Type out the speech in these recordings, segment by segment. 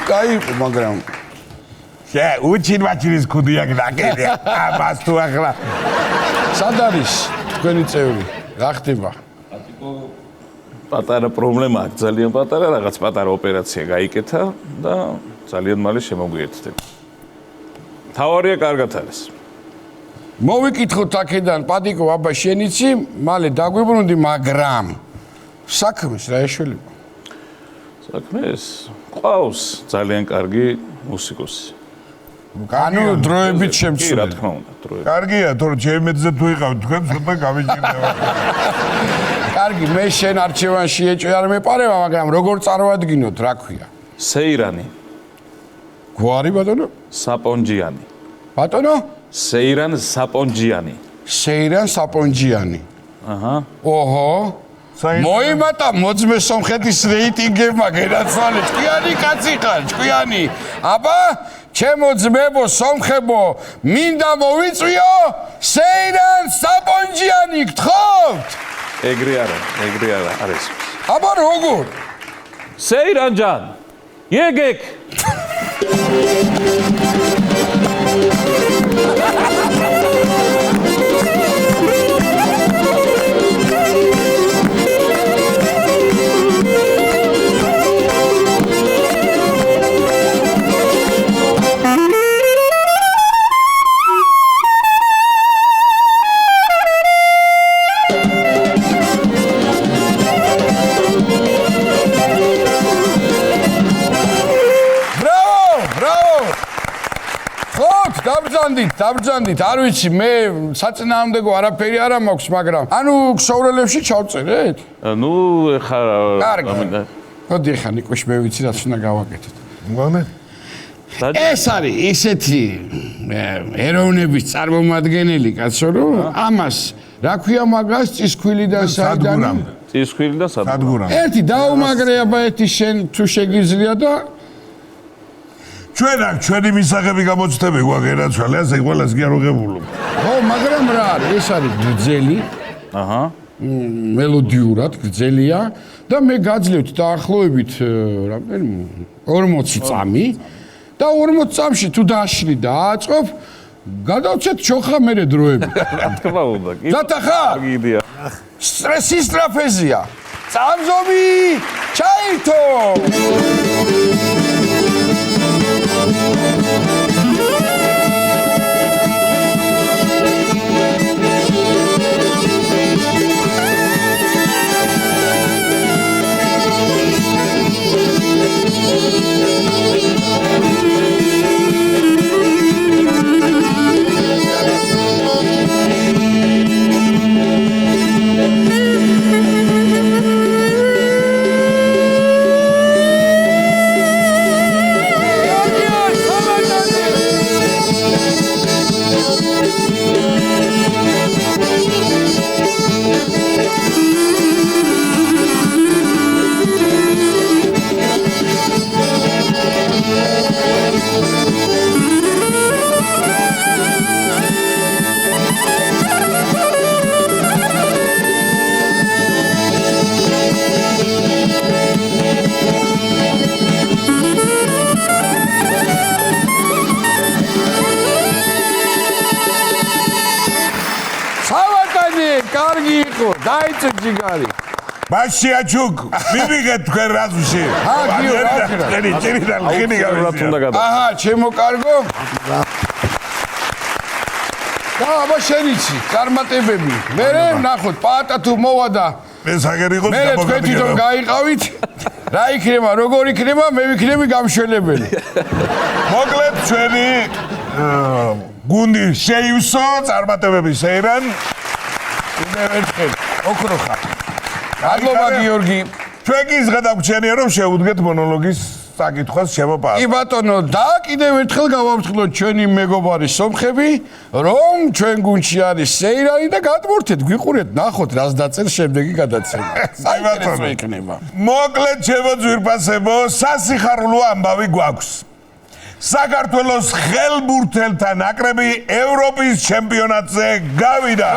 კაი იყო, მაგრამ უჩინვაჩინის ქუდია გაკეთე. ამას თუ ახლა სად არის თქვენი წევრი? რა ხდება? პატარა პრობლემა აქვს, ძალიან პატარა, რაღაც პატარა ოპერაცია გაიკეთა და ძალიან მალე შემოგვიერთდება. თავარია კარგად არის. მოვიკითხოთ აქედან პატიკო აბა შენიცი, მალე დაგვიბრუნდი, მაგრამ საქმეს რა ეშველება? საქმეს ყავს ძალიან კარგი მუსიკოსი. ანუ დროებით კი, რა შემცვლელი. თქმა უნდა, დროებით. კარგია, თორე ჩემეთზე თუ იყავ თქვენ ცოტა გამიჭირდება. კარგი, მე შენ არჩევანში ეჭვი არ მეპარება, მაგრამ როგორ წარმოადგინოთ, რა ქვია? სეირანი, გვარი ბატონო? საპონჯიანი. ბატონო? სეირან საპონჯიანი. სეირან საპონჯიანი. აჰა. ოჰო. მოიმატა მოძმე სომხეთის რეიტინგებმა გენაცვალე, ჭკვიანი კაცი ხარ, ჭკვიანი. აბა, ჩემო ძმებო, სომხებო, მინდა მოვიწვიო სეირან საპონჯიანი, გთხოვთ? ეგრე არა არის. აბა როგორ? სეირან ჯან. იეგეკ. დაბრძანდით, არ ვიცი, მე საწინააღმდეგო არაფერი არ მაქვს, მაგრამ ანუ ქსოვრელებში ჩავწერეთ? ნუ ეხა კარგი. მოდი ეხა ნიკოш მე ვიცი რაც უნდა გავაკეთოთ. მოგონე? ეს არის ისეთი ეროვნების წარმომადგენელი კაცო, რომ ამას რა ქვია მაგას წისქვილიდან საიდან? წისქვილიდან სადგურამ. ერთი დაუმაგრე აბა ერთი შენ თუ შეგიძლია და ჩვენ აქ ჩვენი მისაღები გამოცდები გვაქვს ერაცვალე, ასე ყველას კი არ უღებულობ. ხო, მაგრამ რა არის? ეს არის გრძელი. აჰა. მელოდიურად გრძელია და მე გაძლევთ დაახლოებით რამდენი 40 წამი და 40 წამში თუ დააშლი და აწყობ, გადავცეთ ჩოხა მერე დროები. რა თქმა უნდა, კი. ზათა ხარ? გიდია. სტრესის ტრაპეზია. წამზომი, ჩაირთო. კარგი იყო, დაიწე ჯიგარი. ბაშიაჩუკ, მივიღეთ თქვენ რაზუში. გიო, რა ხერა? თქვენი ჭირიდან ხინი გავიზია. აჰა, ჩემო კარგო. და აბა შენიცი, წარმატებები. მე ნახოთ, პაატა თუ მოვა და მე საგერი იყო მე თქვენ თვითონ გაიყავით. რა იქნება, როგორ იქნება, მე ვიქნები გამშველებელი. მოკლედ ჩვენი გუნდი შეივსო წარმატებების სეირან. კიდევ ერთხელ, ოქროხა. მადლობა გიორგი. ჩვენ კი ზღადაგვრჩენია რომ შევუდგეთ მონოლოგის საკითხვას შემოპარდეთ. კი ბატონო, და კიდევ ერთხელ გავამთხილოთ ჩვენი მეგობარი სომხები, რომ ჩვენ გუნდში არის სეირანი და გადმორთეთ, გვიყურეთ, ნახოთ რას დაწერს შემდეგი გადაცემა. საინტერესო იქნება. მოკლედ ჩემო ძვირფასებო, სასიხარულო ამბავი გვაქვს. საქართველოს ხელბურთელთა ნაკრები ევროპის ჩემპიონატზე გავიდა.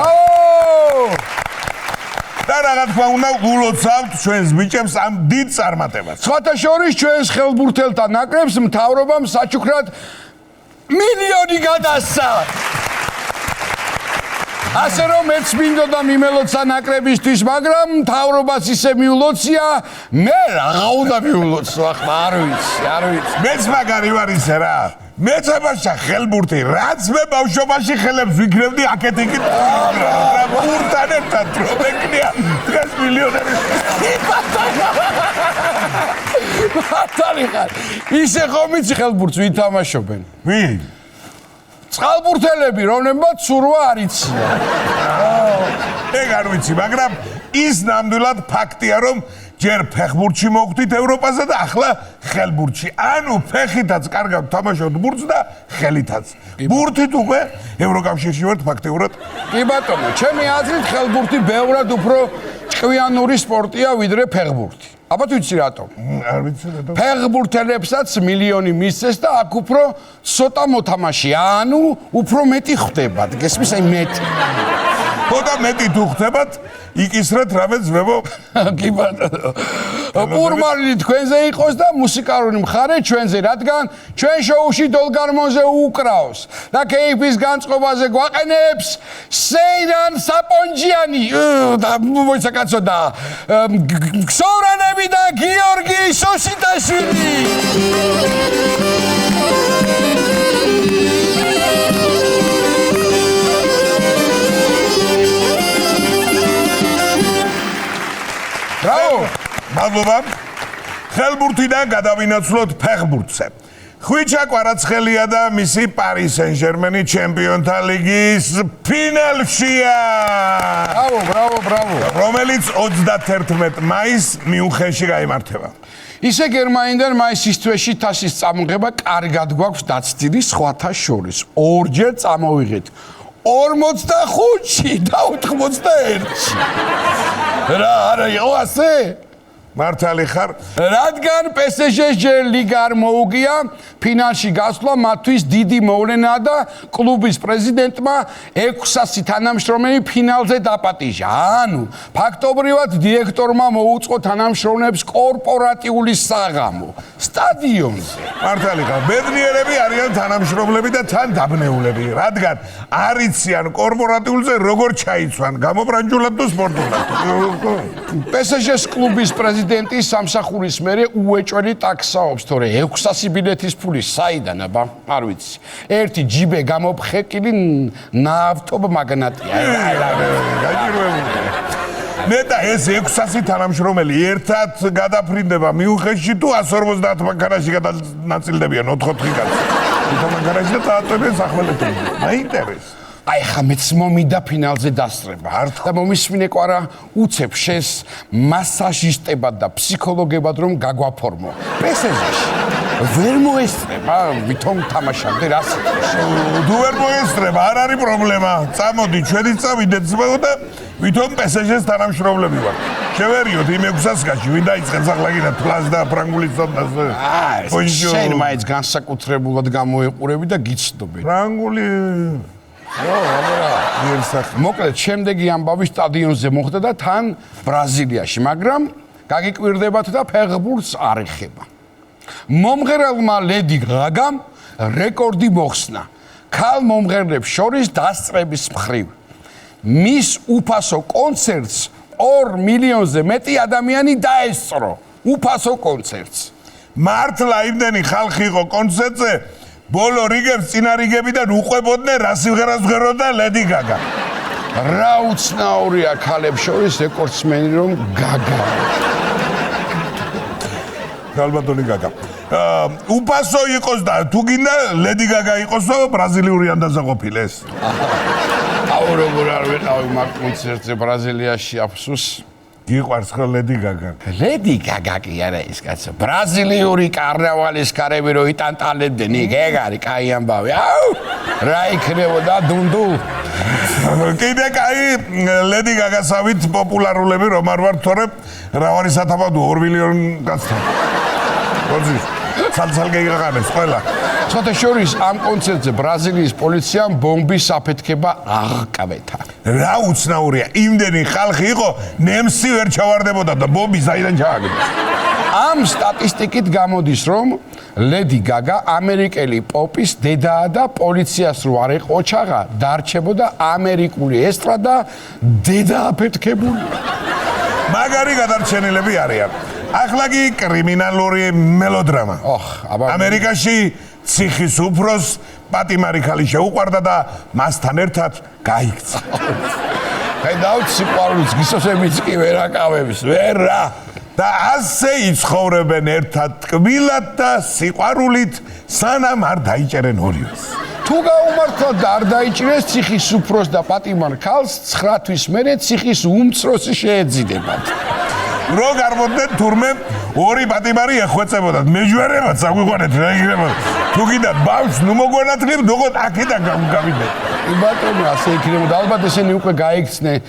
და რა თქმა უნდა ულოცავთ ჩვენს ბიჭებს ამ დიდ წარმატებას. სხვათა შორის ჩვენს ხელბურთელთა ნაკრებს მთავრობამ საჩუქრად მილიონი გადასცა. ასე რომ მეც მინდოდა მიმელოცა ნაკრებისთვის, მაგრამ მთავრობას ისე მიულოცია, მე რა უნდა მიულოცო ახლა არ ვიცი. მეც მაგარი ვარ ისე რა. მეც აბაშა ხელბურთი, რაც მე ბავშვობაში ხელებს ვიქნებდი აქეთ იქით. ბურთთან ერთად რომ ეკნია დღეს მილიონერი. მართალი ხარ. ისე ხომ იცი ხელბურთს ვითამაშობენ? ვინ? წყალბურთელები, რომლებმაც სურვა არ იციან. ეგ არ ვიცი, მაგრამ ის ნამდვილად ფაქტია, რომ ჯერ ფეხბურთში მოვხვდით ევროპაზე და ახლა ხელბურთში. ანუ ფეხითაც კარგად თამაშობთ ბურთს და ხელითაც. ბურთით უკვე ევროკავშირში ვართ ფაქტიურად. კი ბატონო, ჩემი აზრით ხელბურთი ბევრად უფრო ჭკვიანური სპორტია ვიდრე ფეხბურთი. აბა თუ იცი რატომ? არ ვიცი რატომ. ფეხბურთელებსაც მილიონი მისცეს და აქ უფრო ცოტა მოთამაშეა, ანუ უფრო მეტი ხდებათ. გესმის, აი მეტი. ხოდა მეტი თუ ხდებათ, იკისრეთ რამეც ვებო. კი ბატონო. პურმალი თქვენზე იყოს და მუსიკალური მხარე ჩვენზე, რადგან ჩვენ შოუში დოლგარმონზე უკრავს და კეიფის განწყობაზე გვაყენებს სეირან საპონჯიანი და მოიცა კაცო და ქსოვრანები და გიორგი სოსიტაშვილი. ბრავო! მადლობა. ხელბურთიდან გადავინაცვლოთ ფეხბურთზე. ხვიჩა კვარაცხელია და მისი პარი სენ-ჟერმენი ჩემპიონთა ლიგის ფინალშია. ბრავო. რომელიც 31 მაისს მიუნხენში გაიმართება. ისე გერმანიდან მაისის თვეში თასის წამოღება კარგად გვაქვს დაცდილი სხვათა შორის. ორჯერ წამოვიღეთ. 45-ში და 81-ში. რა არა იყო ასე? მართალი ხარ? რადგან PSG-ს ჯერ ლიგა არ მოუგია, ფინალში გასვლა მათთვის დიდი მოვლენაა და კლუბის პრეზიდენტმა 600 თანამშრომელი ფინალზე დაპატიჟა. ანუ ფაქტობრივად დირექტორმა მოუწყო თანამშრომლებს კორპორატიული საღამო სტადიონზე. მართალი ხარ? ბედნიერები არიან თანამშრომლები და თან დაბნეულები, რადგან არ იციან კორპორატიულზე როგორ ჩაიცვან, გამობრანჯულად თუ სპორტულად. PSG-ს კლუბის პრეზიდენტი სამსახურის მერე უეჭველი ტაქსაობს, თორე 600 ბილეთის ფული საიდან აბა? არ ვიცი. ერთი ჯიბე გამოფხეკილი ნავთობ მაგნატია. მე და ეს 600 თანამშრომელი ერთად გადაფრინდება მიუნხენში თუ 150 მანქანაში გადანაწილდებიან 4-4 კაცი. თვითონ მანქანაში და წააწვევენ სახმელეთები. მაინტერესს. აი ხა მეც მომიდა ფინალზე დასწრება. და მომისმინე კვარა უცებ შენს მასაჟისტებად და ფსიქოლოგებად რომ გაგვაფორმო. PSG-ში ვერ მოესწრება, ვითომ თამაშობდი რას? თუ ვერ მოესწრება, არ არის პრობლემა. წამოდი, ჩვენი წავიდეთ და ვითომ PSG-ს თანამშრომლები ვარ. შევერიოთ იმ 600 კაცი, ვინ დაიწყებს ახლა გინდა თლას და ფრანგულის წოდნაზე. შენ მაინც განსაკუთრებულად გამოეყურები და გიცნობენ. ფრანგული მოკლედ, შემდეგი ამბავი სტადიონზე მოხდა და თან ბრაზილიაში, მაგრამ გაგიკვირდებათ და ფეხბურთს არ ეხება. მომღერალმა ლედი გაგამ რეკორდი მოხსნა ქალ მომღერლებს შორის დასწრების მხრივ. მის უფასო კონცერტს 2 მილიონზე მეტი ადამიანი დაესწრო. უფასო კონცერტს. მართლა იმდენი ხალხი იყო კონცერტზე, ბოლო რიგებს წინა რიგებიდან უყვებოდნენ რა სიმღერას ვღეროდა ლედი გაგა. რა უცნაურია ქალებს შორის რეკორდსმენი რომ გაგა. ალბათონი გაგა. უფასო იყოს და თუ გინდა ლედი გაგა იყოსო ბრაზილიური ანდაზა ყოფილეს. აუ როგორ არ ვიყავი მაგ კონცერტზე ბრაზილიაში აფსუს. გიყვარს ხო ლედი გაგა? ლედი გაგა კი არა ის კაცო. ბრაზილიური კარნავალის კარები რო იტანტალებდნენ, ეგ არის კაი ამბავი. აუ რა იქნებოდა დუნდუ. კიდე კაი ლედი გაგასავით პოპულარულები რომ არ ვარ, თორე რა არის სათავადო 2 მილიონი კაცთან. ხოძი ცალ-ცალკე იღაღანებს ყველა. სხვათა შორის ამ კონცერტზე ბრაზილიის პოლიციამ ბომბის საფეთქება აღკვეთა. რა უცნაურია, იმდენი ხალხი იყო, ნემსი ვერ ჩავარდებოდა და ბომბი საიდან ჩააგდეს. ამ სტატისტიკით გამოდის, რომ ლედი გაგა ამერიკელი პოპის დედაა და პოლიციას რო არ ეყოჩაღა, დარჩებოდა ამერიკული ესტრადა დედააფეთქებული. მაგარი გადარჩენილები არიან. ახლა კი კრიმინალური მელოდრამა. ამერიკაში ციხის უფროს პატიმარი ქალი შეუყვარდა და მასთან ერთად გაიქცა. ხედავთ სიყვარულს გისოსებიც კი ვერ აკავებს, ვერა. და ასე იცხოვრებენ ერთად ტკბილად და სიყვარულით, სანამ არ დაიჭერენ ორივეს. თუ გაუმართლად და არ დაიჭირეს ციხის უფროს და პატიმარ ქალს, 9 თვის მერე ციხის უმცროსი შეეძინებათ. რო გარბოდნენ თურმე ორი პატიმარი ეხვეწებოდათ. მეჯვარებად საგვიყვანეთ რა იქნება. თუ კიდათ ბავშვს ნუ მოგვანათლებ, ნუღოთ აქედან გავიდეთ. ბატონო, ასე იქნებოდა. ალბათ ესენი უკვე გაიქცნენ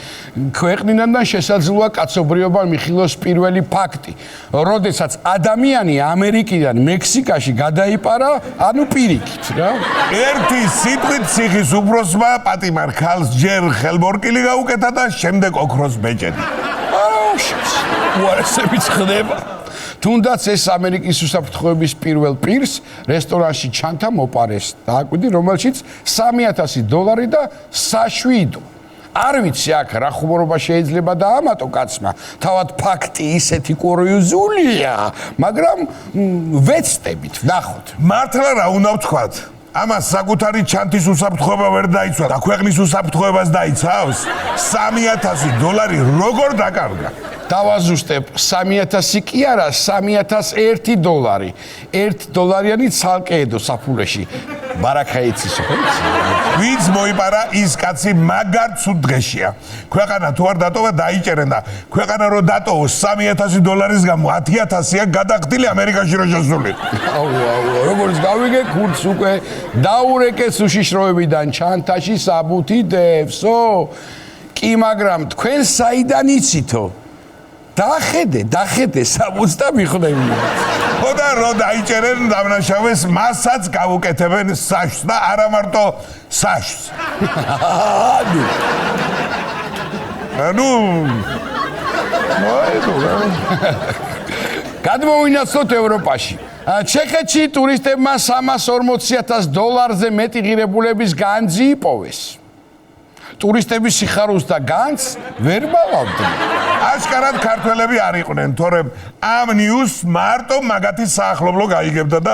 ქვეყნიდან და შესაძლოა კაცობრიობამ მიხილოს პირველი ფაქტი, როდესაც ადამიანი ამერიკიდან მექსიკაში გადაიპარა, ანუ პირიქით რა. ერთი სიტყვით ციხის უფროსმა პატიმარ ქალს ჯერ ხელმორკილი გაუკეთა და შემდეგ ოქროს ბეჭედი. უარესებიც ხდება. თუნდაც ეს ამერიკის უსაფრთხოების პირველ პირს რესტორანში ჩანთა მოპარეს დააკვირდი, რომელშიც $3,000 და საშვიდო. არ ვიცი აქ რა ხუმრობა შეიძლება დაამატო კაცმა. თავად ფაქტი ისეთი კურიოზულია, მაგრამ ვეცდებით, ვნახოთ. მართლა რა უნდა ვთქვათ? ამას საკუთარი ჩანთის უსაფრთხოება ვერ დაიცვა და ქვეყნის უსაფრთხოებას დაიცავს? $3,000 როგორ დაკარგა? დავაზუსტებ, 3,000 კი არა, $3,001. $1 ცალკე ედო საფულეში. ბარაკა იცის, ხო? ვინც მოიპარა ის კაცი მაგარ ცუდ დღეშია. ქვეყანა თუ არ დატოვა დაიჭერენ და ქვეყანა რო დატოვოს $3,000 გამო 10,000-ია გადახდილი ამერიკაში რო შესულიყო. როგორც გავიგე, ქურდს უკვე დაურეკეს უშიშროებიდან ჩანთაში საბუთი დევსო. კი, მაგრამ თქვენ საიდან იცითო? დახედე საბუთს და მიხვდები. ხო და რო დაიჭერენ დამნაშავეს, მასაც გავუკეთებენ საშს და არა მარტო საშს. ანუ გადმოვინაცვლოთ ევროპაში. ჩეხეთში ტურისტებმა $340,000-ზე მეტი ღირებულების განძი იპოვეს. ტურისტების სიხარულს და განძს ვერ ბალავდნენ. აშკარად ქართველები არ იყვნენ, თორემ ამ ნიუსს მარტო მაგათი საახლობლო გაიგებდა და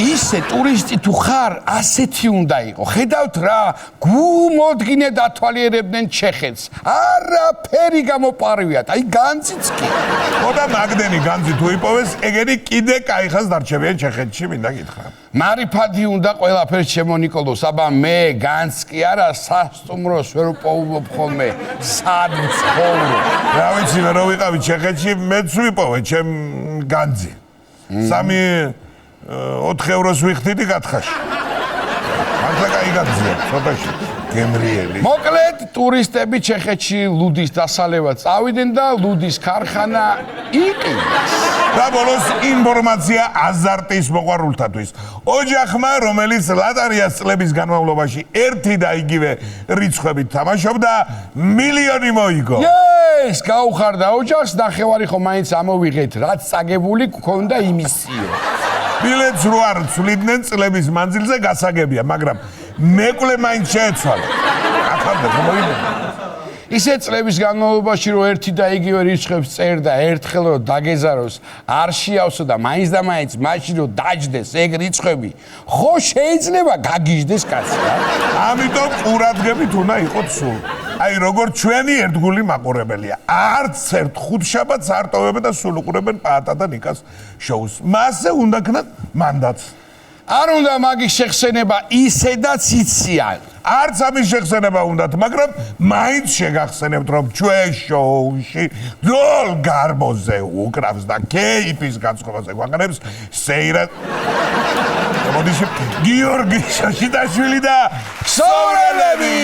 ისე ტურისტი თუ ხარ, ასეთი უნდა იყო. ხედავთ რა, გუმოდგინედ ათვალიერებდნენ ჩეხეთს. არაფერი გამოპარვიათ, აი განძიც კი. ხო და მაგდენი განძი თუ იპოვეს, ეგენი კიდე კაიხას დარჩებიან ჩეხეთში, მინდა გითხრა. მარიფადი უნდა ყველაფერს შემონიკოლოს, აბა მე განძს კი არა, სასტუმროს ვერ ვპოვობ ხოლმე, სად ვცხოვრობ. რა ვიცი, რო ვიყავი ჩეხეთში, მეც ვიპოვე ჩემ განძი. 4 ევროს ვიხდიდი გათხაში. მართლა კაი განძია, ცოტაში გემრიელი. მოკლედ, ტურისტები ჩეხეთში ლუდის დასალევად წავიდნენ და ლუდის ქარხანა იყიდეს. და ბოლოს ინფორმაცია აზარტის მოყვარულთათვის. ოჯახმა, რომელიც ლატარიას წლების განმავლობაში ერთი და იგივე რიცხვებით თამაშობდა, $1,000,000 მოიგო. ეს გაუხარდა ოჯახს, ნახევარი ხო მაინც ამოვიღეთ, რაც წაგებული გქონდა იმისიო. ბილეთს რო არ ცვლიდნენ წლების მანძილზე გასაგებია, მაგრამ მეკვლე მაინც შეეცვალა. ახალდა მოიგო. ისე წლების განმავლობაში რო ერთი და იგივე რიცხვებს წერდა, ერთხელ რო დაგეზაროს, არ შეავსო და მაინც და მაინც მაშინ რო დაჯდეს ეგ რიცხვები, ხო შეიძლება გაგიჟდეს კაცი რა. ამიტომ ყურადღებით უნდა იყოთ სულ. აი როგორ ჩვენი ერთგული მაყურებელია. არც ერთ ხუთშაბათს არ ტოვებენ და სულ უყურებენ პაატა და ნიკას შოუს. მასზე უნდა ქნათ მანდატს. არ უნდა მაგის შეხსენება ისედაც იციან. არც ამის შეხსენება უნდათ, მაგრამ მაინც შეგახსენებთ, რომ ჩვენ შოუში ძოლ გარბოზე უკრავს და კეიფის განწყობაზე გვაყენებს სეირა მოდიში გიორგი შაშიდაშვილი და ქსოვრელები.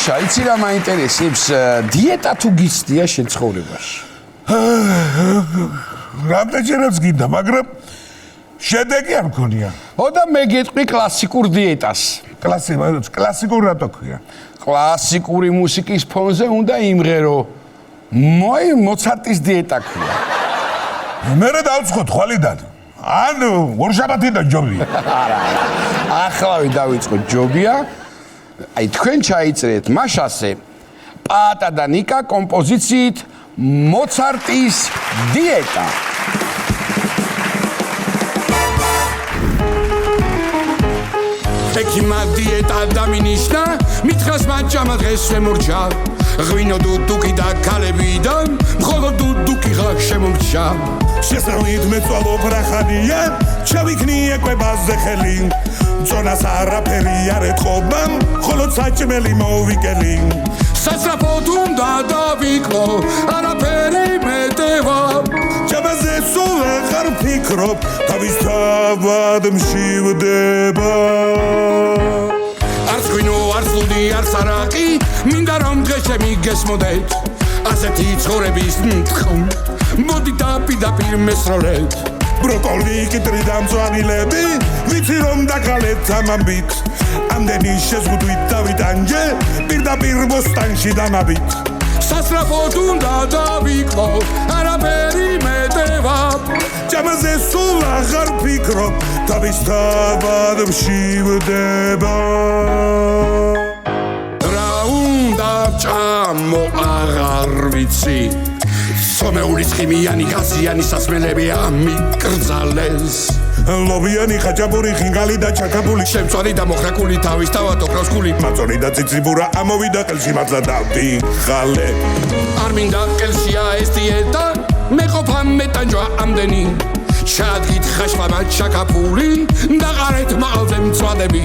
მაშა, იცი რა მაინტერესებს, დიეტა თუ გიცდია შენ ცხოვრებაში? რამდენჯერაც გინდა, მაგრამ შედეგი არ მქონია. ო და მე გეტყვი კლასიკურ დიეტას. კლასიკურ რატო ქვია? კლასიკური მუსიკის ფონზე უნდა იმღერო. მოცარტის დიეტა ქვია. მე დავწუხო თვალიდან. ან ორშაბათიდან ჯობია. ახლავე დავიწყო ჯობია. აი თქვენ ჩაიწერეთ მაშასე პაატა და ნიკა კომპოზიციით მოცარტის დიეტა. ექიმა დიეტა დამინიშნა, მითხას მაჭამა დღეს შემორჩა. ღვინო დუდუკი და ქალებიდან, მხოლოდ დუდუკი ღა შემორჩა. შესავლით მეწვალო ბრახანია, ჩავიქნი ეკვებაზე ხელი. წონას არაფერი არ ეთყობა, მხოლოდ საჭმელი მოვიკელი. სასწრაფოდ უნდა დავიკლო, არაფერი მეტევა. ჯამაზე სულ აღარ ფიქრობ, თავის თავად მშივდება. არც ღვინო, არც ლუდი, არც არაყი, მინდა რომ დღეს შემიგესმოდეთ. ასეთი ცხოვრების მთხოვნ, მოდი დაპირდაპირ მესროლეთ. ბროკოლი კიტრი და მწვანილები, ვიცი რომ დაგალეთ ამამბით. ამდენი შეზღუდვით დავიტანჯე, პირდაპირ ბოსტანში დამაბით. სასწრაფოდ უნდა დავიკლო, არაფერი მეტევა. ჯამაზე სულ აღარ ფიქრობ, თავის თავად მშივდება. რა უნდა ჭამო აღარ ვიცი. სომეულის ხიმიანი გაზიანი სასმელები ამიკრძალეს. ლობიანი ხაჭაპური ხინგალი და ჩაკაბული შემწვარი და მოხრაკული თავის თავად ოქროს გული. მაწონი და ციციბურა ამოვიდა ყელში მართლა დავიხალე. არ მინდა ყელშია ეს დიეტა, მე ყოფა მეტანჯვა ამდენი. ჩადგით ხაშხლა ჩაკაფული, დაყარეთ მაღალზე მწვანები.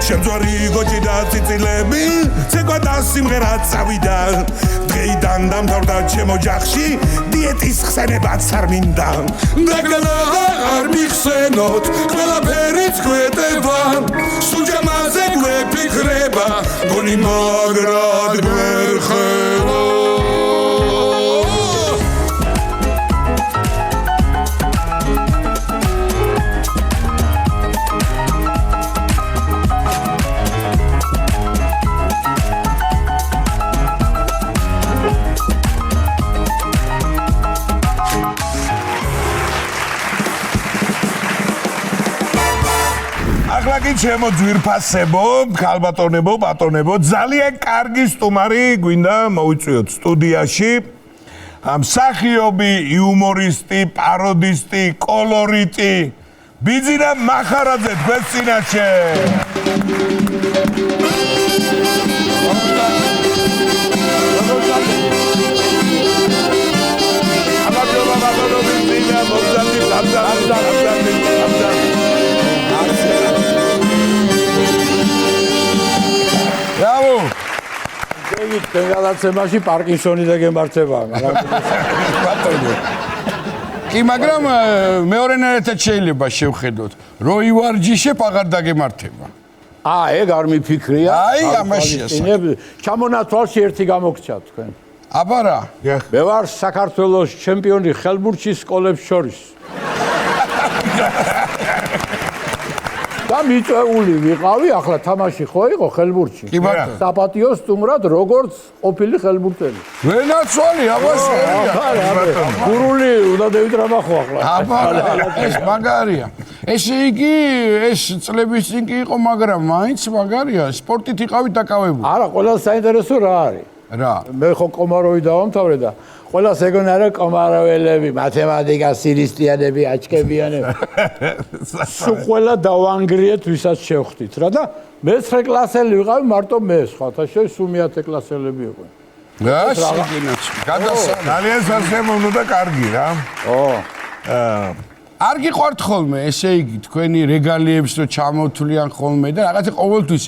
შემძვარი გოჭი და ციცილები, ცეკვა და სიმღერა წავიდა. დღეიდან დამთავრდა ჩემო ჯახში, დიეტის ხსენებაც არ მინდა. დაგლანა არ მიხსენოთ, ყველაფერიც გვეტევა. სულ ჯამაზე გვეფიქრება, გონი მაგრად გვერხევა. ახლა კი ჩემო ძვირფასებო, ხალბატონებო, ბატონებო, ძალიან კარგი სტუმარი გვინდა მოვიწვიოთ სტუდიაში. მსახიობი, იუმორისტი, პაროდისტი, კოლორიტი, ბიძინა მახარაძე თქვენს წინაშე. ბრავო. ჩვენ გადაცემაში პარკინსონი და გემართება, ბატონო. კი, მაგრამ მეორენაირად შეიძლება შევხედოთ, რო ივარჯიშებ აღარ დაგემართება. ეგ არ მიფიქრია. აი, ამაშია. ჩამონათვალში ერთი გამოგცათ თქვენ. აბა რა. მე ვარ საქართველოს ჩემპიონი ხელბურჩის სკოლებს შორის. და მიწვეული ვიყავი, ახლა თამაში ხო იყო ხელბურჩი. კი ბატონო. საპატიო სტუმრად როგორც ყოფილი ხელბურთელი. ვენაცვალი, აბა შევიდა. გურული უნდა დავიტრაბა ხო ახლა. აბა ეს მაგარია. ესე იგი ეს წლების წინ კი იყო, მაგრამ მაინც მაგარია, სპორტით იყავით დაკავებული. არა, ყველაზე საინტერესო რა არის? რა? მე ხო კომაროვი დავამთავრე და ყველას ეგონა რა კომაროველები, მათემატიკა, სირისტიანები, აჩქებიანები. სულ ყველა დავანგრიეთ, ვისაც შევხვდით რა და მე-9 კლასელი ვიყავი, მარტო მე, სხვათა შორის სულ მე-10 კლასელები იყვნენ. რა შეგინაც? გადასანა. ძალიან სასიამოვნო და კარგი რა. არ გიყვართ ხოლმე, ესე იგი, თქვენი რეგალიებს რო ჩამოთვლიან ხოლმე და რაღაცა ყოველთვის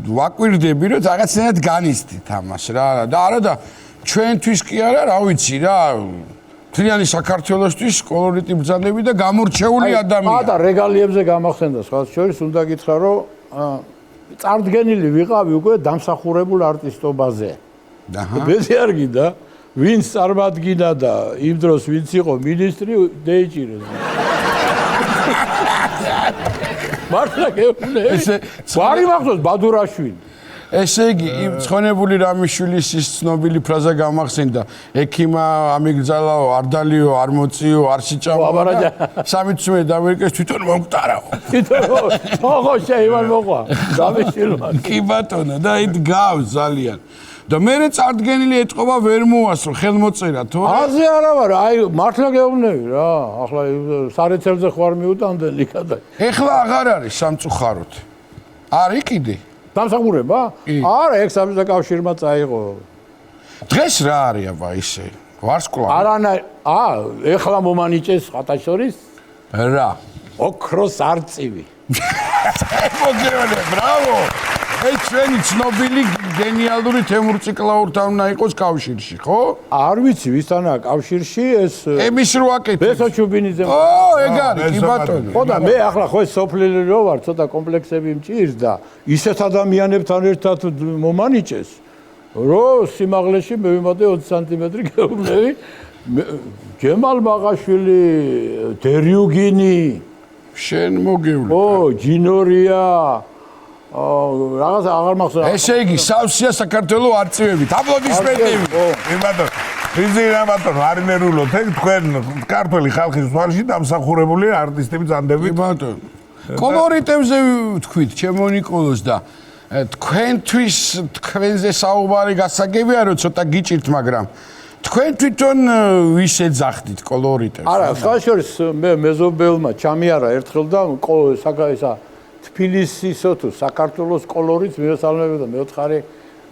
ვაკვირდები, რომ რაღაცნაირად განიცდით ამას რა და არა და ჩვენთვის კი არა, რა ვიცი რა, მთლიანი საქართველოსთვის კოლორიტი ბრძანები და გამორჩეული ადამიანი. და რეგალიებზე გამახსენდა, სხვა შორის უნდა გითხრა, რომ წარდგენილი ვიყავი უკვე დამსახურებულ არტისტობაზე. აჰა. ბედი არ გინდა, ვინც წარმადგინა და იმ დროს ვინც იყო მინისტრი დაიჭირეს. მართლა გეუბნები. ვარი მახსოვს ბადურაშვილი. ესე იგი, იმ ცხონებული რამიშვილის ის ცნობილი ფრაზა გამახსენდა: "ექიმა ამიგძალაო, არ დალიო, არ მოწიო, არ სიჭამო." სამი წუთი დამერკეს თვითონ მომკვდარაო. თვითონ ხო შეიძლება მოყვა. გამიშილვა. კი ბატონო, და ით გავს ძალიან. და მე წარდგენილი ეთყობა ვერ მოასრო ხელმოწერა თორე აზე არა ვარ, აი მართლა გეუბნები რა. ახლა სარეცელზე ხوار მიუტანდნენ იქადა. ეხლა აღარ არის სამწუხაროდ. არის კიდე? დამსახურება? არა, ეგ სამის კავშირმა წაიღო. დღეს რა არის აბა ისე? ვარსკვლავი. არანა, ეხლა მომანიჭეს ხატაშორის რა? ოქროს არწივი. მოგეონე, ბრავო! ეს ჩვენი ცნობილი გენიალური თემურ ციკლაურთან უნდა იყოს კავშირში, ხო? არ ვიცი ვისთანაა კავშირში ეს ემის რო აკეთებს. ბესო ჩუბინიძე. ეგ არის, კი ბატონო. ხო და მე ახლა ხო ეს სოფლელი რო ვარ, ცოტა კომპლექსები მჭირს და ისეთ ადამიანებთან ერთად მომანიჭეს, რომ სიმაღლეში მევიმატე 20 სანტიმეტრი გეუბნები. ჯემალ მაყაშვილი, დერიუგინი, შენ მოგევლე. ო, ჯინორია რაღაც აღარ მახსოვს. ესე იგი, სავსეა საქართველოს არწივებით. აპლოდისმენტები. ბატონო, ფიზიკა ბატონო, არინერულოთ, თქვენ ქართველი ხალხის თვალში დამსახურებული არტისტები ძანდებით. ბატონო. კოლორიტებზე ვთქვით, ჩემო ნიკოლოს და თქვენთვის თქვენზე საუბარი გასაგებია, რომ ცოტა გიჭირთ, მაგრამ თქვენ თვითონ ვის ეძახდით კოლორიტებს? არა, სხვაშორის მე მეზობელმა ჩამიარა ერთხელ და ისა თბილისისო თუ საქართველოს კოლორიტს მიესალმები და მეოთხარი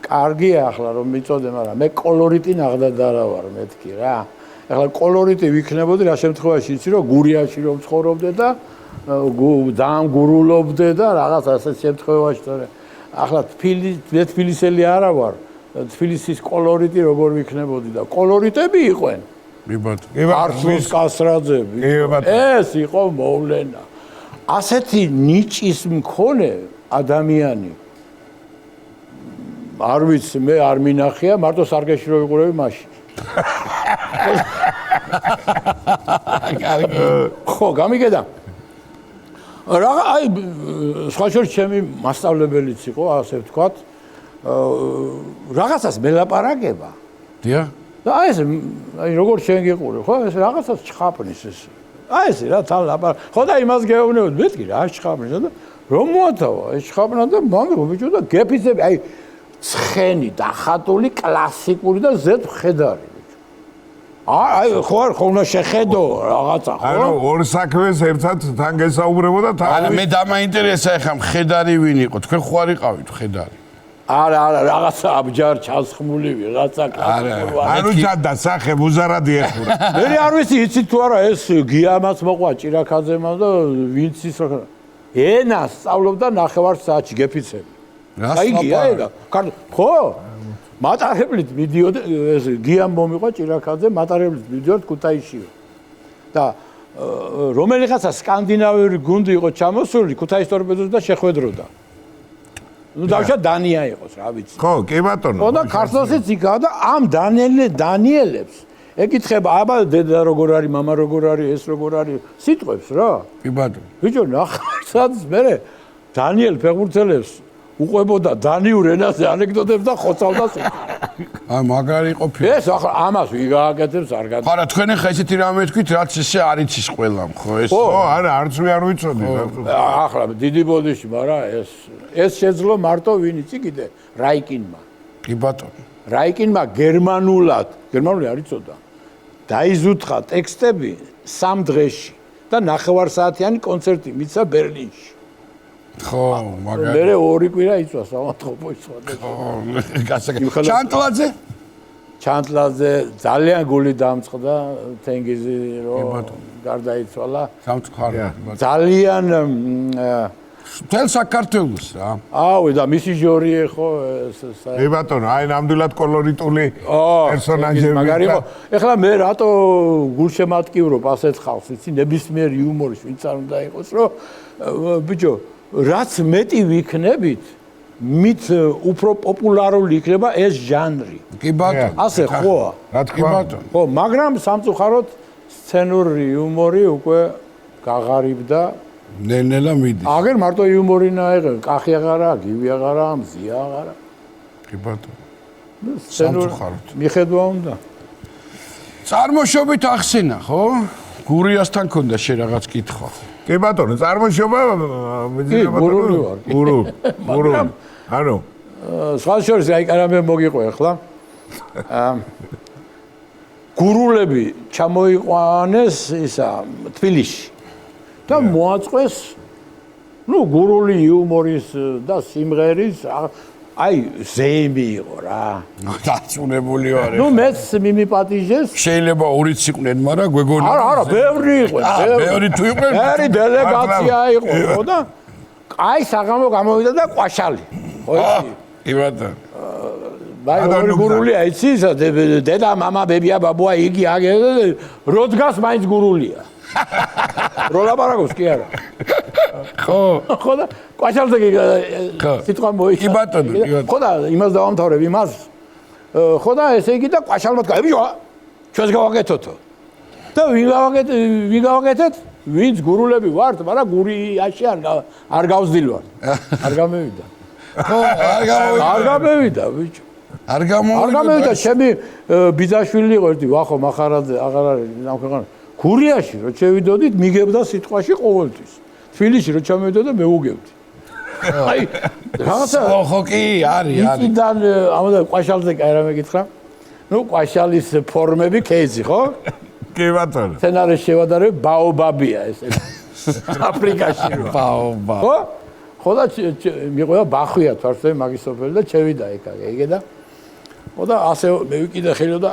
კარგია ახლა რომ მიწოდე, მაგრამ მე კოლორიტი ნახდად არა ვარ მეთქი რა. ახლა კოლორიტი ვიქნებოდი რა შემთხვევაში იცი რომ გურიაში რომ ცხოვრობდე და ძალიან გურულობდე და რაღაც ასეთ შემთხვევაში თორე ახლა თბილისელი არა ვარ. თბილისის კოლორიტი როგორ ვიქნებოდი და კოლორიტები იყვენ. კი ბატონო. არწუს კასრაძები. ეს იყო მოვლენა. ასეთი ნიჭის მქონე ადამიანი არ ვიცი მე არ მინახია მარტო სარგეში რო ვიყურები მაშინ ხო გამიგედა რა აი სხვა შორის ჩემი მასწავლებელიც იყო ასე ვთქვათ რაღაცას მელაპარაკება დიახ და აი ეს აი როგორ შენ გიყურე ხო ეს რაღაცას ჩხაპნის ეს აი ეს რა თან ლაპარ ხო და იმას გეუბნებოდ მეთქი რა ჩხაპნის და რომ მოათავა ეს ჩხაპნა და მაგრო ბიჭო და გეფიცები აი ცხენი დახატული კლასიკური და ზედ ხედარი ბიჭო აი ხო უნდა შეხედო რაღაცა ხო ანუ ორ საქმეს ერთად თან გესაუბრებო და თან არა მე დამაინტერესა ეხა მხედარი ვინ იყო თქვენ ხო არ იყავით მხედარი არა რაღაცა აბჯარ ჩასხმული ვიღაცა არა ანუ ჯანდა სახე მუზარადი ეხურა მე არ ვიცი იცით თუ არა ეს გიამაც მოყვა ჭირაქაძემ და ვინც ის რა ენას სწავლობდა 9 საათში გეფიცები აი გია ეგა ხო მატარებლით მიდიოდა ეს გიამ მომიყვა ჭირაქაძე მატარებლით მიდიოდა ქუთაისში და რომელიღაცა სკანდინავიური გუნდი იყო ჩამოსული ქუთაის ტორპედოს და შეხვედროდა ну давშა დანია იყოს რა ვიცი ხო კი ბატონო ხო და ქართლოსიც იქა და ამ დანიელებს ეკითხება აბა დედა როგორ არის მამა როგორ არის ეს როგორ არის სიტყვებს რა კი ბატონო ბიჭო ნახავსად მე დანიელ ფეხბურთელებს უყვებოდა დანიურ ენაზე ანეკდოტებს და ხოცავდა აი მაგარი ყოფილი ეს ახლა ამას ვიგააკეთებს არ გადა არა თქვენ ახლა ესეთი რამე თქვით რაც ესე არ იცის ყველამ ხო ეს ხო არა არც მე არ ვიცოდი ახლა დიდი ბოდიში მაგრამ ეს შეძლო მარტო ვინ იცი კიდე რაიკინმა კი ბატონო რაიკინმა გერმანული არ იცოდა დაიზუთხა ტექსტები 3 დღეში და 9 საათიანი კონცერტი მიცა ბერლინში ხო მაგარი მე 2 კვირა იწვა სამათყოფოის ხო ჩანტლაძე ძალიან გული დამწყდა თენგიზი რომ გარდაიცვალა სამწუხაროდ ძალიან თელ საქართველოს რა აუ და მისი ჟორიე ხო ეს კი ბატონო აი ნამდვილად კოლორიტული პერსონაჟები მაგარი ხო ეხლა მე რატო გულშემატკივრობ ასეთ ხალხს იცი ნებისმიერ იუმორის ვინც არ უნდა იყოს რომ ბიჭო რაც მეტი ვიქნებით მით უფრო პოპულარული იქნება ეს ჟანრი. კი ბატონო. ასე ხოა? რა თქმა უნდა. ხო, მაგრამ სამწუხაროდ სცენური იუმორი უკვე გაღარიბდა. ნელ-ნელა მიდის. აგერ მარტო იუმორინა იღებ, კახი აღარა, გივი აღარა, მზია აღარა. კი ბატონო. სამწუხაროდ. მიხედვა უნდა. წარმოშობით ახსენა, ხო? გურიასთან ქონდა შე რაღაც კითხვა. კი ბატონო, წარმოშობა გურული ვარ. გურული. ანუ სხვა შორის აი კარამე მოგიყვე ახლა. გურულები ჩამოიყვანეს ისა თბილისში და მოაწყვეს გურული იუმორის და სიმღერის აი ზეიმი იყო რა. დაწუნებული ვარ. მეც მიმიპატიჟეს. შეიძლება ორიც იყვნენ, მაგრამ გვეგონა. არა, ბევრი იყვნენ. ბევრი თუ იყვნენ. ბევრი დელეგაცია იყო და აი საღამო გამოვიდა და ყვაშალი. ხო იცი? კი ბატონო. ბაი ორი გურული აიცი ისა დედა მამა ბებია ბაბუა იგი აგე როდგას მაინც გურულია. როლაპარაკობს კი არა. ხო და ყვაშალზე სიტყვა მოიცა. კი ბატონო, კი ბატონო. ხო და იმას დავამთავრებ იმას. ხო და ესე იგი და ყვაშალმა თქვა ბიჭო ჩვენს გავაკეთოთო. და ვინ გავაკეთეთ? ვინც გურულები ვართ, მაგრამ გურიაში არ გავზდილვარ. არ გამევიდა. ხო, არ გამევიდა ბიჭო. არ გამოვიდა. ჩემი ბიძაშვილი იყო ერთი ვახო მახარაძე აღარ არის ამ ქვეყანაში. გურიაში რო შევიდოდით, მიგებდა სიტყვაში ყოველთვის. თბილისში რო ჩამოვიდოდა მე უგებდი. აი, რაღაცა ხო კი, არის. იქიდან ამოდა ყვაშალზე კი არა მეკითხა. ყვაშალის ფორმები კეიძი, ხო? კი ბატონო. სცენარის შევადარებ ბაობაბია ეს. აფრიკაში რო. ბაობა. ხო? ხო და მიყვება ბახვია თვარსე მაგის სოფელი და შევიდა ეკა ეგე და ხო და ასე მე ვიკიდე ხელო და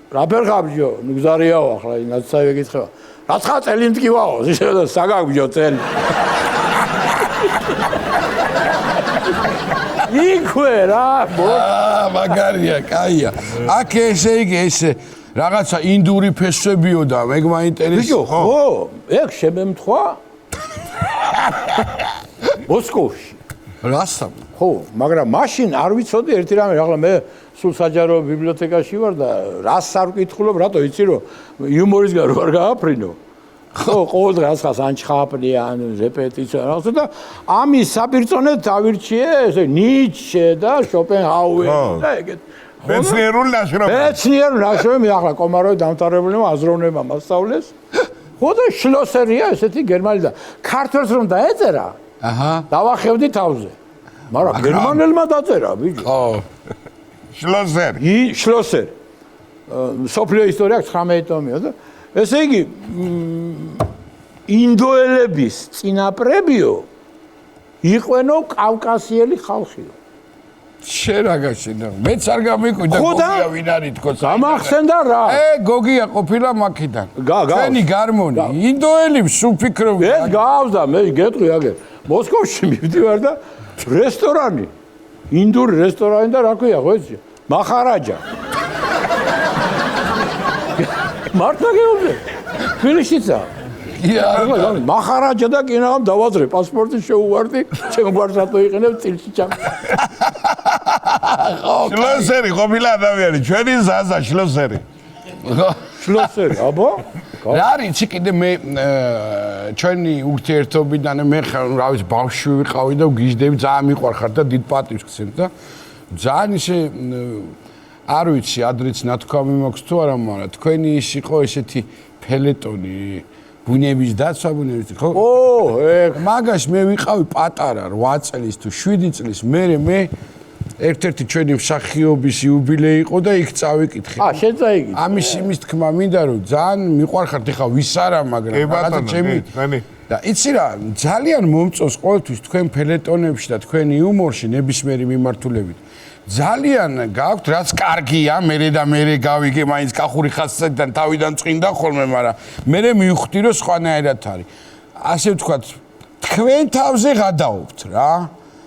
რა ფერხაბჯო ნუგზარიაო ახლა ნაცავი ეკითხება რა ცხა წელი მткиვაო შევიდა საგაგბჯო წელი იქვე რა მაგარია კაია აქ ესე იგი ესე რაღაცა ინდური ფესვებიო და ეგ მაინტერესებს ხო ეგ შემემთხვა მოსკოვში. რასა? ხო, მაგრამ მაშინ არ ვიცოდი ერთი რამე, ახლა მე სულ საჯარო ბიბლიოთეკაში ვარ და რას არ ვკითხულობ, რატო იცი რომ იუმორისგან რო არ გააფრინო. ხო, ყოველდღე ხას ანჩხაპნია, ან რეპეტიცია რაღაცა და ამის საპირწონედ დავირჩიე ესე ნიჩე და შოპენჰაუერი და ეგეთ. მეცნიერული ნაშრომი. მეცნიერული ნაშრომი ახლა კომაროვი დამთავრებულმა აზროვნებმა მასწავლეს. ხო და შლოსერია ესეთი გერმანელი და ქართველს რომ დაეწერა აჰა დავახევდი თავზე მაგრამ გერმანელმა დაწერა ბიჭო ხო შლოსერი სოფლიო ისტორია 19 ტომია და ესე იგი ინდოელების წინაპრებიო იყვენო კავკასიელი ხალხიო შე რა გაშენდა მეც არ გამიკვირდა გოგია ვინ არის თქო გამახსენდა რა გოგია ყოფილა მაქედან გავს ჩვენი გარმონი ინდოელი სუფიქრობ ეს გავს და მე გეტყვი აგერ მოსკოვში მივდივარ და რესტორანი ინდური რესტორანი და რა ქვია ხო ეს მახარაჯა მარტო გეუბნე თბილისშიცა მახარაჯა და კინაღამ დავაძრე პასპორტი შეუვარდი ჩემ გვარს რატო იყენებ წილში ჩამ შლოსერი ყოფილა ადამიანი ჩვენი ზაზა შლოსერი აბა რა არის კიდე მე ჩვენი ურთიერთობიდან მე რა ვიცი ბავშვი ვიყავი და გიждდები ძალიან მიყვარხარ და დიდ პატივს გცემ და ძალიან ისე არ ვიცი ადრეც ნათქვამი მაქვს თუ არა მაგრამ თქვენი ის იყო ესეთი ფელეტონი ბუნების დაცვა ბუნების ხო? ეგ მაგას მე ვიყავი პატარა 8 წლის თუ 7 წლის მე ერთ-ერთი ჩვენი მსახიობის იუბილეი იყო და იქ წავიკითხე. შენ წაიგე. ამის იმის თქმა მინდა რომ ძალიან მიყვარხართ ეხა ვის არა მაგრამ რაღაცა ჩემი და იცი რა ძალიან მომწონს ყოველთვის თქვენ ფელეტონებში და თქვენ იუმორში ნებისმიერი მიმართულებით. ძალიან გაქვთ რაც კარგია მე გავიგე მაინც კახური ხასიათიდან თავიდან წინდა ხოლმე მაგრამ მე მივხვდი რომ სხვანაირად არის ასე ვთქვათ თქვენ თავზე გადაობთ რა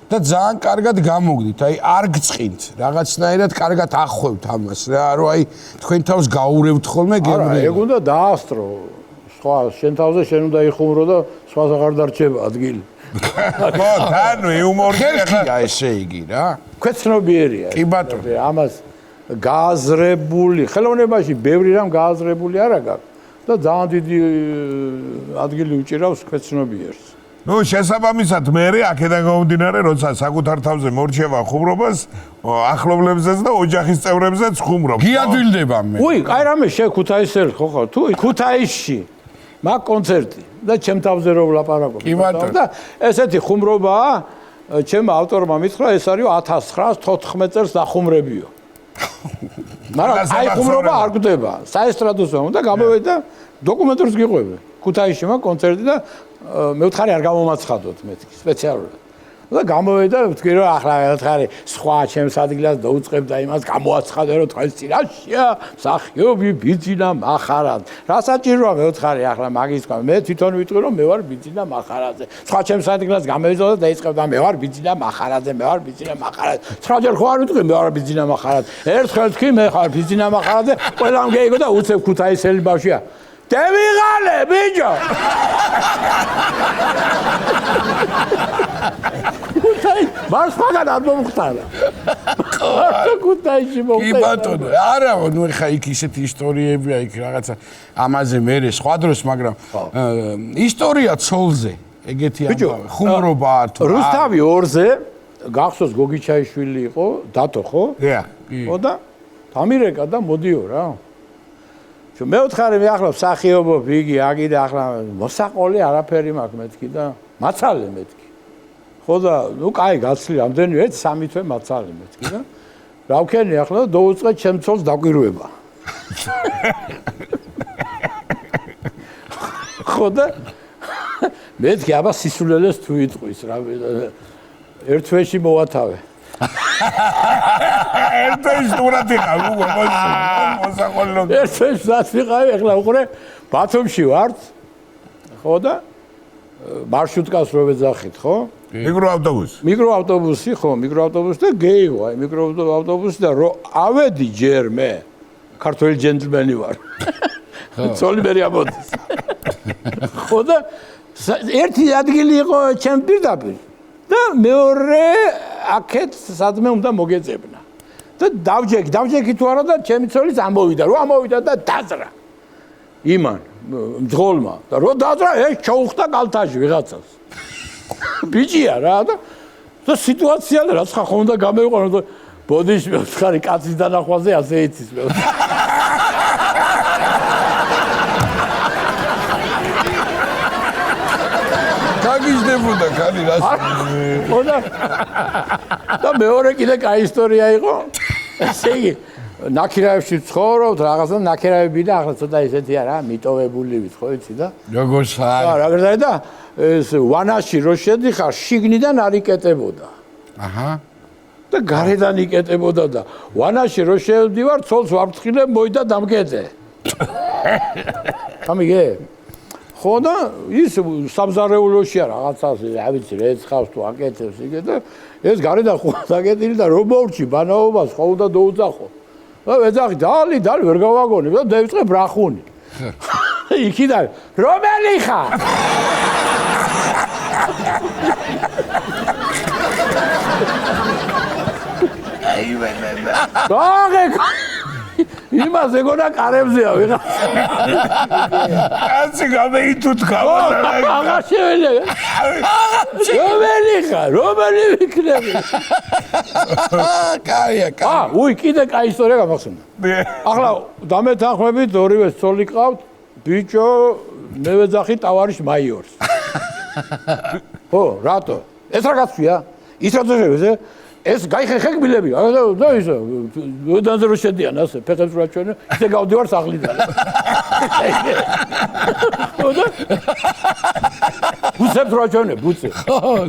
და ძალიან კარგად გამოგდით აი არ გწყინთ რაღაცნაირად კარგად ახვევთ ამას რა რომ აი თქვენ თავს გაურევთ ხოლმე გემრიელი არა ეგ უნდა დაასტრო სხვა შენ თავზე შენ უნდა იხუმრო და სხვას აღარ დარჩება ადგილი ხო, თან იუმორი ხერხია ესე იგი რა. ქვეცნობიერია. კი ბატონო. ამას გააზრებული, ხელოვნებაში ბევრი რამ გააზრებული არა გაქვს და ძალიან დიდი ადგილი უჭირავს ქვეცნობიერს. ნუ შესაბამისად მე აქედან გამომდინარე, როცა საკუთარ თავზე მორჩება ხუმრობას, ახლობლებზეც და ოჯახის წევრებზეც ხუმრობ. გიადვილდება მე. უი, აი რამე შე ქუთაისელი ხო ხარ? თუ ქუთაისში მაგ კონცერტი და ჩემ თავზე რო ვლაპარაკობ. კი ბატონო. და ესეთი ხუმრობაა, ჩემ ავტორმა მითხრა, ეს არის 1914 წელს დახუმრებიო. მაგრამ აი ხუმრობა არ გვდება. საესტრადოსო უნდა გამოვედა დოკუმენტურს გიყვები. ქუთაისში მაგ კონცერტი და მე ვთხარი არ გამომაცხადოთ მეთქი სპეციალურად. და გამოვედა ვთქვი რომ ახლა ვთხარი სხვა ჩემს ადგილას დაუწყებ და იმას გამოაცხადე რომ თქვენს წინაშეა მსახიობი ბიძინა მახარად. რა საჭიროა მე ვთხარი ახლა მაგის თქვა მე თვითონ ვიტყვი რომ მე ვარ ბიძინა მახარაძე. სხვა ჩემს ადგილას გამოვედა და დაიწყებ და მე ვარ ბიძინა მახარაძე, მე ვარ ბიძინა მახარაძე. ცხრაჯერ ხო არ ვიტყვი მე ვარ ბიძინა მახარაძე. ერთხელ თქვი მე ხარ ბიძინა მახარაძე, ყველამ გეიგო და უცებ ქუთაისელი ბავშვია. დევიღალე ბიჭო. მას მაგან არ მომხდარა. ხო, ქუთაისში კი მომხდარა. ბატონო, არა, ნუ ეხა იქ ისეთი ისტორიებია, იქ რაღაცა ამაზე მე სხვა დროს, მაგრამ ისტორია ცოლზე, ეგეთი ამბავი, ხუმრობაა თუ რა. რუსთავი 2-ზე გახსოვს გოგიჩაიშვილი იყო, დათო ხო? დიახ. ხო და დამირეკა და მოდიო რა. მე ვთხარი მე ახლა მსახიობობ იგი აგი და ახლა მოსაყოლი არაფერი მაქვს მეთქი და მაცალე მეთქი. ხო და ნუ კაი გაცლი რამდენი 1-3 თვე მაცალე მეთქი და რა ვქენი ახლა და დაუწყე ჩემ ცოლს დაკვირვება. ხო და მეთქი აბა სისულელეს თუ იტყვის რა ერთ თვეში მოვათავე. ერთის თურათი ხარ მოსაყოლო. ერთის დასიყავი ახლა უყურე ბათუმში ვართ. ხო და მარშრუტკას რო ვეძახით, ხო? მიკროავტობუსი, ხო, მიკროავტობუსი და გეიგო, აი მიკროავტობუსი და რო ავედი ჯერ მე ქართველი ჯენტლმენი ვარ. ცოლი მე ამოდის. ხო და ერთი ადგილი იყო ჩემ პირდაპირ. და მეორე აქეთ სადმე უნდა მოგეძებნა. და დავჯექი თუ არა და ჩემი ცოლიც ამოვიდა, რო ამოვიდა და დაძრა. იმან მძღოლმა და რო დაძრა, ჩაუხდა კალთაში ვიღაცას. ბიჭია რა და სიტუაცია და რაც ხომ უნდა გამეიყვანო და ბოდიში მე ვთხარი კაცის დანახვაზე ასე იცის მე. გაგიჟდებოდა ხალი რას. ხო და მეორე კიდე კაი ისტორია იყო. ესე იგი ნაქირავებში ცხოვრობთ რაღაცა ნაქირავები და ახლა ცოტა ისეთია რა მიტოვებული ვით ხო იცი და როგორც არის. რა გზა და ეს ვანაში რო შედიხარ შიგნიდან არ იკეტებოდა. აჰა. და გარედან იკეტებოდა და ვანაში რო შევდივარ ცოლს ვაფრთხილე მოიდა დამკეტე. გამიგე? ხო და ის სამზარეულოშია რაღაცას რა ვიცი რეცხავს თუ აკეთებს იგე და ეს გარედან ხო დაკეტილი და რო მოვჭი ბანაობას ხო უნდა დაუძახო. და ვეძახი დალი ვერ გავაგონებ და დავიწყებ რახუნი. იქიდან რომელი ხარ? დაღე იმაზე გონა კარებზეა ვიღა. კაცი გამეითუთხა. აღა შეველე. რომელი ხარ? რომელი ვიქნები? კაია, კაია. უი, კიდე კაი ისტორია გამახსენდა. ახლა დამეთანხმებით ორივე ცოლი ყავთ, ბიჭო, მე ვეძახი ტავარიშ მაიორს. ხო, რატო? ეს რა გაცვია? ის რა ძერზე? ეს გაიხეხე გბილები. და ისე დანზე რო შედიან ასე, ფეხებს რა ჩვენე, ისე გავდივარ სახლიდან. ხო და ბუცებს რა ჩვენე, ბუცე. ხო,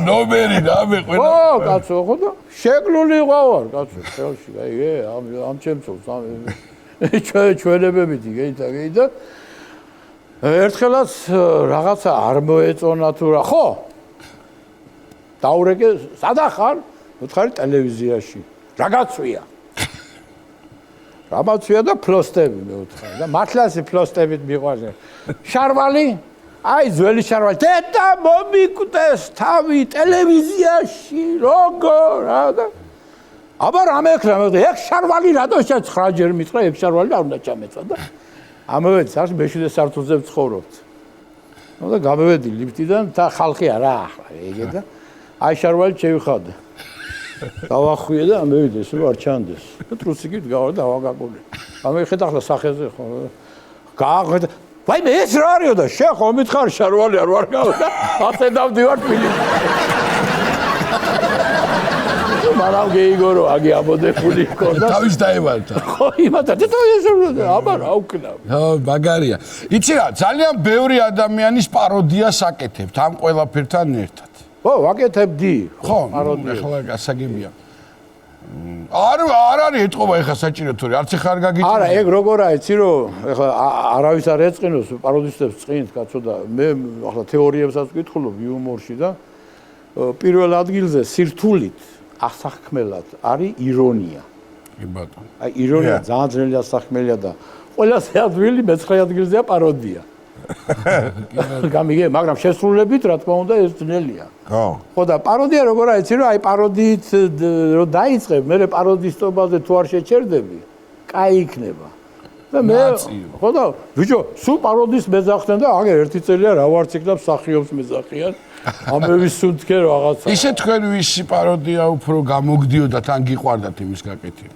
ნომერი რა მე ყველა. ხო, კაცო, ხო და შეკლული ვარ, კაცო, ხელში, აი, ამ ჩემცოლს, ჩვენებებით იგეითა და ერთხელაც რაღაცა არ მოეწონა თუ რა, ხო? დაურეკე, სადახარ? ვთხარი ტელევიზიაში. რა გაცვია? რა მაცვია და ფლოსტები მე ვთხარი და მართლა ეს ფლოსტებით მიყვარს. შარვალი? აი ძველი შარვალი დედა მომიკვდეს თავი ტელევიზიაში როგორ და აბა რამე ექნა ეგ შარვალი რატო შეცხრა ჯერ მითხრა ეგ შარვალი არ უნდა ჩამეწვა და ამოვედი სახლში მეშვიდე სართულზე ვცხოვრობთ ნუ და გამოვედი ლიფტიდან და ხალხი არა ახლა ეგე და აი შარვალი შევიხადე დავახვიე და ამოვედი ეს რო არ ჩანდეს და ტრუსიკით გავარ და ავაგაკული ამეხედა ახლა სახეზე ხო გააღვედა ვაი მე ეს რა არისო და შეხო მითხარ შარვალი არ ვარ გავდა ასე დავდივარ ფილმში მარამ გეიგორო აგი აბოდებული ქონდა თავის დაევალთა ხო იმათა და ეს აბა რა უკნავ ხო მაგარია იცი რა ძალიან ბევრი ადამიანის პაროდიას აკეთებთ ამ ყველაფერთან ერთად ხო ვაკეთებდი ხო ახლა გასაგებია არ არის ეთყობა ეხა საჭირო თორე არც ეხა არ გაგიჭირა არა ეგ როგორ არის იცი რომ ეხლა არავის არ ეწყინოს პაროდისტებს წინთ კაცო და მე ახლა თეორიებსაც ვკითხულობ იუმორში და პირველ ადგილზე სირთულით ასახმელად არის ირონია. კი ბატონო. აი ირონია ძალიან ძნელი ასახმელია და ყველაზე ადვილი მეცხრე ადგილზეა პაროდია. გამიგე, მაგრამ შესრულებით რა თქმა უნდა ეს ძნელია. ხო. ხო და პაროდია როგორ არის, იცი რომ აი პაროდიით რო დაიწყებ, მე პაროდისტობაზე თუ არ შეჩერდები, კაი იქნება. და მე ხო და ბიჭო, სულ პაროდის მეძახდნენ და აგერ ერთი წელია რა ვარც იქნებ მსახიობს მეძახიან. ამების სუნთქე რაღაცა. ისე თქვენ ვისი პაროდია უფრო გამოგდიოდა თან გიყვარდათ იმის გაკეთება.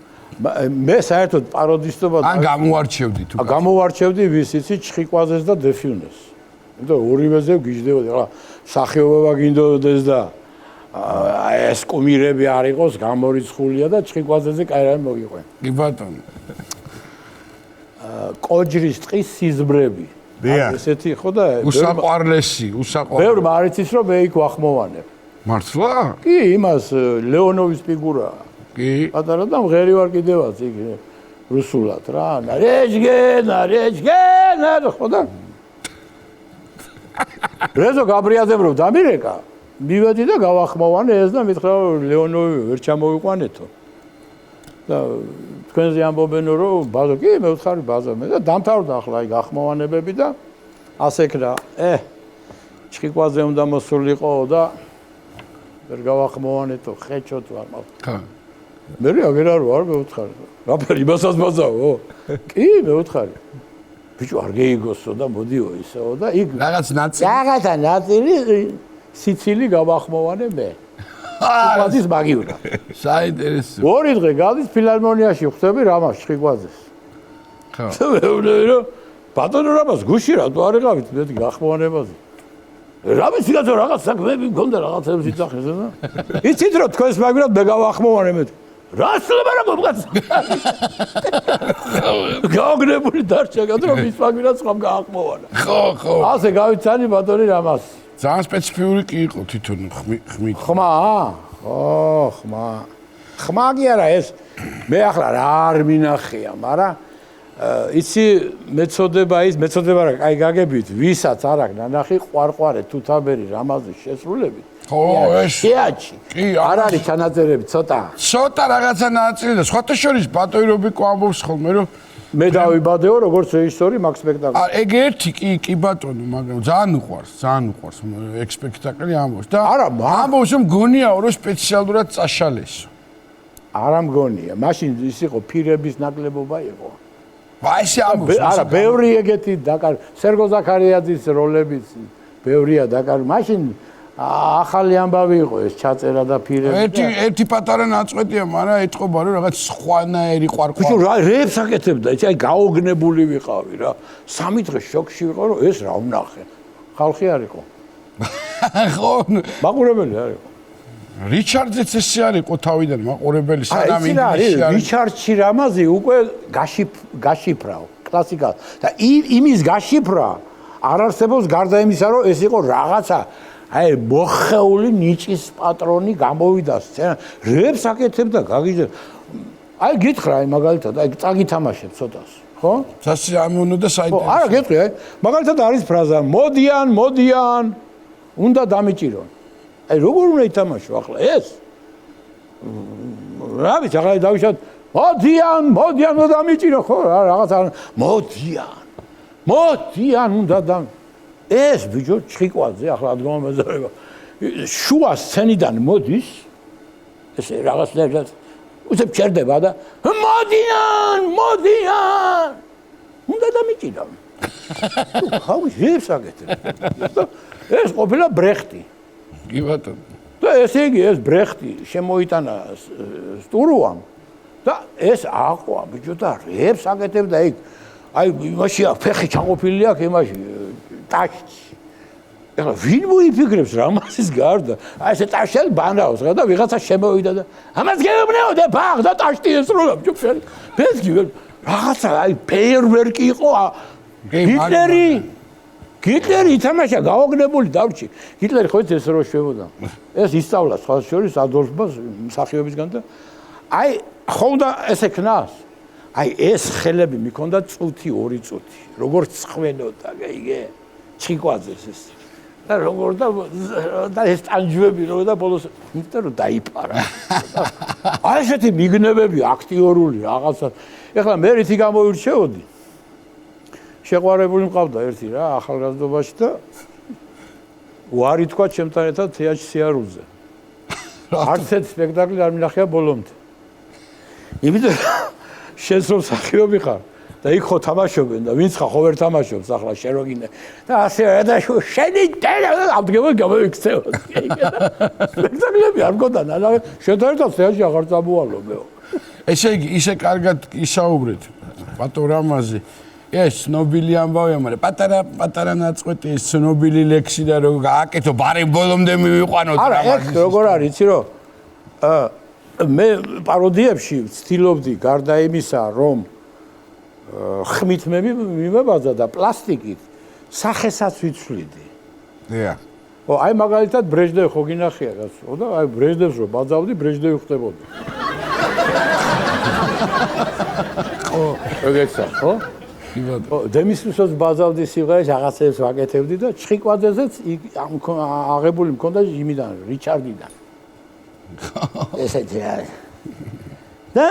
მე საერთოდ პაროდისტობა ან გამოვარჩევდი თუ გამოვარჩევდი ვის იცი ჩხიკვაძეს და დეფიუნეს. და ორივეზე გიждდებოდი რა სახეობა გინდოდეს და ეს კუმირები არ იყოს გამორიცხულია და ჩხიკვაძეზე კაი რამე მოგიყვენ. კი ბატონო. კოჯრის ტყის სიზმრები. ესეთი ხო და უსაყვარლესი. ბევრი მარიცის რომ მე იქ ვახმოვანებ. მართლა? კი, იმას ლეონოვის ფიგურაა. კი. პატარა და მღერი ვარ კიდევაც იქ რუსულად რა. რეჯგენა ხო და რეზო გაბრიაძემ რომ დამირეკა. მივედი და გავახმოვანე ეს და მითხრა ლეონოვი ვერ ჩამოვიყვანეთო. და თქვენზე ამბობენო რომ ბაზო კი მე ვთხარი ბაზო მე და დამთავრდა ახლა აი გახმოვანებები და ასე ქნა ჩხიკვაძე უნდა მოსულიყო და ვერ გავახმოვანეთო ხეჭოთ ვარ ხა მე აგერ არ ვარ მე ვთხარი რაფერი იმასაც ბაზაო კი მე ვთხარი ბიჭო არ გეიგოსო და მოდიო ისეო და იქ რაღაცა ნაწილი სიცილი გავახმოვანე მე ჩხიკვაძის მაგივრა. საინტერესო. ორი დღე გადის ფილარმონიაში ხვდები რამას ჩხიკვაძეს. ხო. მეუბნები რომ ბატონო რამას გუში რა თუ არ იყავით მე გახმოვანებაზე. რამის სიგაცო რაღაც საქმეები მქონდა რაღაცებს იცახეს და იცით რომ თქვენს მაგივრად მე გავახმოვანე მე. რას ლება რა მომგაც. გაოგნებული დარჩა რომ ის მაგივრად ხომ გაახმოვანა. ხო, ხო. ასე გავიცანი ბატონი რამას. ძალიან სპეციფიური კი იყო თვითონ ხმით. ხმა? ხო, ხმა. ხმა კი არა ეს მე ახლა რა არ მინახია, მაგრამ იცი მეწოდება რა, კაი გაგებით, ვისაც არ აქვს ნანახი ყვარყვარე თუთაბერი რამაზე შესრულებით. ხო, ეს შეაჩი. კი, არ არის ჩანაწერები ცოტა. ცოტა რაღაცა ნაწილი და სხვათა შორის ბატოირობი ყვამობს ხოლმე რომ მე დავიბადეო როგორც რეჟისორი მაგ სპექტაკლში. ეგ ერთი კი ბატონო, მაგრამ ძალიან უყვარს ეგ სპექტაკლი ამბობს და არა, ამბობს რომ გონიაო რომ სპეციალურად წაშალესო. არა მგონია, მაშინ ის იყო ფირების ნაკლებობა იყო. აი ესე ამბობს. არა, ბევრი ეგეთი დაკარ სერგო ზაქარიაძის როლებიც ბევრია დაკარ. მაშინ ახალი ამბავი იყო ეს ჩაწერა და ფირები. ერთი პატარა ნაწყვეტია, მაგრამ ეთყობა რომ რაღაც სხვანაირი ყვარყვარი. ბიჭო, რა რეებს აკეთებდა? იცი, აი გაოგნებული ვიყავი რა. 3 დღე შოკში ვიყავ, რომ ეს რა ვნახე. ხალხი არ იყო. ხო, მაყურებელი არ იყო. რიჩარდზეც ესე არ იყო თავიდან მაყურებელი, სანამ ინგლისში არის. რიჩარდში რამაზი უკვე გაშიფრავ, კლასიკა. და იმის გაშიფრა არ არსებობს გარდა იმისა, რომ ეს იყო რაღაცა აი მოხეული ნიჭის პატრონი გამოვიდა სცენა. რეებს აკეთებდა გაგიჟე. აი გითხრა აი მაგალითად აი წაგითამაშებ ცოტას, ხო? სასი ამონო და საინტერესო. ხო, არა გეტყვი აი. მაგალითად არის ფრაზა მოდიან, უნდა დამიჭირონ. აი როგორ უნდა ითამაშო ახლა ეს? რა ვიცი, ახლა დავიშავ მოდიან უნდა დამიჭირო ხო? რაღაცა მოდიან უნდა ეს ბიჭო ჩხიკვაძე ახლა ადგომა მეზარება შუა სცენიდან მოდის ესე რაღაცნაირად უცებ ჩერდება და მოდიან უნდა დამიჭირა ხავი ჟებს აკეთებ ეს ყოფილა ბრეხტი კი ბატონო და ესე იგი ეს ბრეხტი შემოიტანა სტურუამ და ეს აყვა ბიჭო და რებს აკეთებდა იქ აი იმაში ფეხი ჩაყოფილი აქვს იმაში ტაშში ეხლა ვინ მოიფიქრებს რამაზის გარდა აი ესე ტაშელ ბანაოს რა და ვიღაცა შემოვიდა და ამას გეუბნეო და ბაღ და ტაშტი ესროლა ბიჭო ფესკი რაღაცა აი ფეიერვერკი იყო ჰიტლერი ითამაშა გაოგნებული დავრჩი ჰიტლერი ხო ეს რო შვებოდა ეს ისწავლა სხვა შორის ადოლფს მსახიობისგან და აი ხოდა ესე ქნას აი ეს ხელები მიქონდა წუთი 2 წუთი როგორც ხვენოდა გაიგე ჩიკვაძეს ეს და როგორ და ეს ტანჯვები რო და ბოლოს იმიტომ რომ დაიფარა აი ესეთი მიგნებები აქტიორული რაღაცა ეხლა მე რითი გამოირჩეოდი შეყვარებული მყავდა ერთი რა ახალგაზრდობაში და უარი თქვა ჩემთან ერთად თეატრში სიარულზე არც ერთ სპექტაკლი არ მინახია ბოლომდე იმიტომ შენს რომ მსახიობი ხარ და იქ ხო თამაშობენ და ვინც ხო ვერ თამაშობს ახლა შენ რო გინდა და ასე და შენი ამდგება გამოიქცეო სპექტაკლები არ მქონდა და შენთან ერთად თეატრში აღარ წამოვალო მეო ესე იგი ისე კარგად ისაუბრეთ ბატონ რამაზი ეს ცნობილი ამბავია მაგრამ პატარა ნაწყვეტი ეს ცნობილი ლექსი და რო გააკეთო ბარემ ბოლომდე მივიყვანოთ არა ეს როგორ არის იცი რომ მე პაროდიებში ვცდილობდი გარდა იმისა რომ ხმით მიმებაძა და პლასტიკით სახესაც ვიცვლიდი დიახ ო აი მაგალითად ბრეჟნევი ხო გინახია გასო და აი ბრეჟნევს რო ბაძავდი ბრეჟნევი ხდებოდა ო ეგეცა ხო დემისლუსოს ბაძავდი სიმღერას რაღაცებს ვაკეთებდი და ჩხიკვაძეზეც აღებული მქონდა იმიდან რიჩარდიდან ესეთი არის და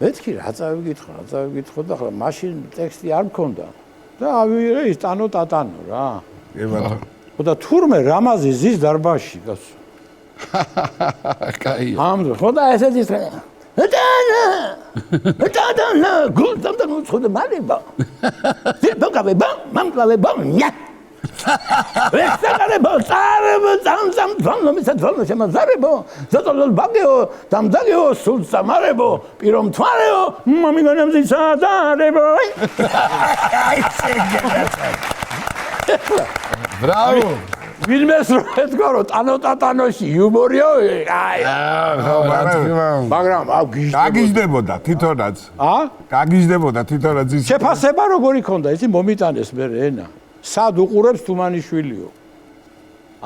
მეთქი რა წავიკითხო და ახლა მაშინ ტექსტი არ მქონდა და ავიღე ის ტანო ტატანო რა კი ბატონო ხო და თურმე რამაზი ზის დარბაზში გასო კაი ამდრო ხო და ესეთი ტატანა გულდამ და მოწოდე მალება დიბოგავე მამკლავე ნია ვესტარებო წამ თვალო შემაზარებო ზოტოლ ბაგეო დამდაგეო სულ სამარებო პირომ თვარეო მომიგონემზი სადარებო აი ბრავო ვინმეს რო ეთქვა რომ ტანო-ტატანოში იუმორიო აი მაგრამ აუ გაგიჟდებოდა თვითონაც გაგიჟდებოდა თვითონაც ის შეფასება როგორი ქონდა იცი მომიტანეს მე ენა სად უყურებს თუმანიშვილიო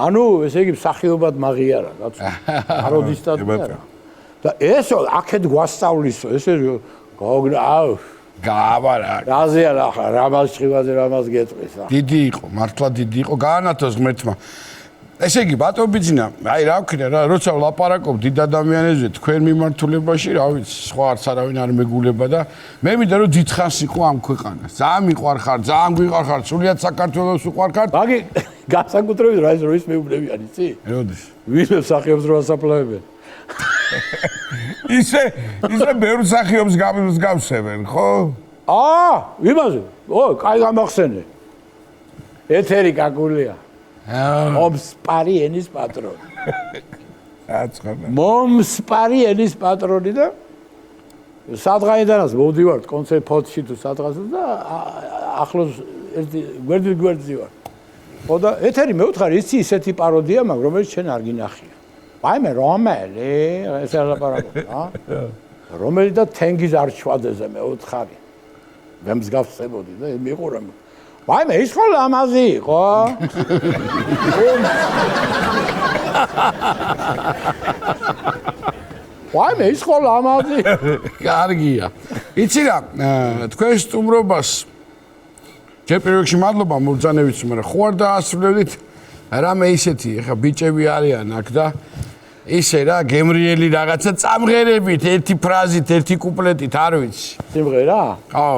ანუ ესე იგი მსახიობად მაღიარა კაცო პაროდისტად და ესო აქეთ გვასწავლისო ესე გაოგნაო გააბარა რაზეა ახლა რამაზ ჩხივაზე რამაზ გეტყვის ახლა დიდი იყო მართლა დიდი იყო გაანათოს ღმერთმა ესე იგი ბატონბიძინა აი რა ვქნა რა როცა ვლაპარაკობ დიდ ადამიანებზე თქვენ მიმართულებაში რა ვიცი სხვა არც არავინ არ მეგულება და მე მინდა რომ დიდხანს იყო ამ ქვეყანას ძალიან მიყვარხარ ძალიან გვიყვარხარ სულიად საქართველოს უყვარხარ მაგი განსაკუთრებით რა ის მეუბნებიან იცი როდის ვინმე მსახიობს რო ასაფლავებენ ისე ბევრ მსახიობს გამსგავსებენ ხო იმაზე ო კაი გამახსენე ეთერი კაკულია მომსპარი ენის პატრონი მომსპარი ენის პატრონი და სადღაიდანაც მოვდივართ კონცერტ ფოთში თუ სადღაც და ახლოს ერთი გვერდზე ვარ ხო და ეთერი მეუთხარი იცი ისეთი პაროდია მაგრამ რომელიც შენ არ გინახია ვაიმე რომელი ეს ლაპარაკობ რომელი და თენგიზ არჩვაძეზე მეუთხარი მე მსგავსებოდი და მიყურე ვაიმე ის ხო ლამაზი იყო ვაიმე ის ხო ლამაზი კარგია იცი რა თქვენ სტუმრობას ჯერ პირველ რიგში მადლობა მურწანევич მაგრამ ხო არ დაასრულებდით რამე ისეთი ეხა ბიჭები არიან აქ და ისე რა გემრიელი რაღაცა წამღერებით ერთი ფრაზით ერთი კუპლეტით არ ვიცი სიმღერა ხო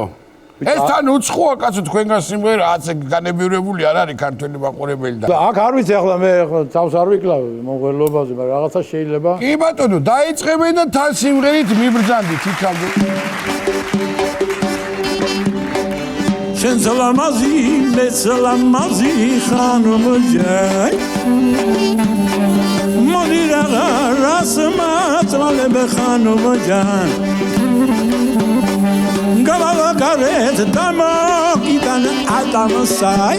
ეს თან უცხოა კაცო თქვენგან სიმღერა ასე განებიურებული არ არის ქართველი მაყურებელი და აქ არ ვიცი ახლა მე თავს არ ვიკლავ მომღერლობაზე, მაგრამ რაღაცა შეიძლება. კი ბატონო, დაიწყებენ და თან სიმღერით მიბრძანდით იქამდე. შენ სლამაზი, მე სლამაზი ხანომ ჯაი. მოდი რაღაც მათვალებ ხანომ ჯან. გავალაგარეთ დამოკიდან ადამსაი.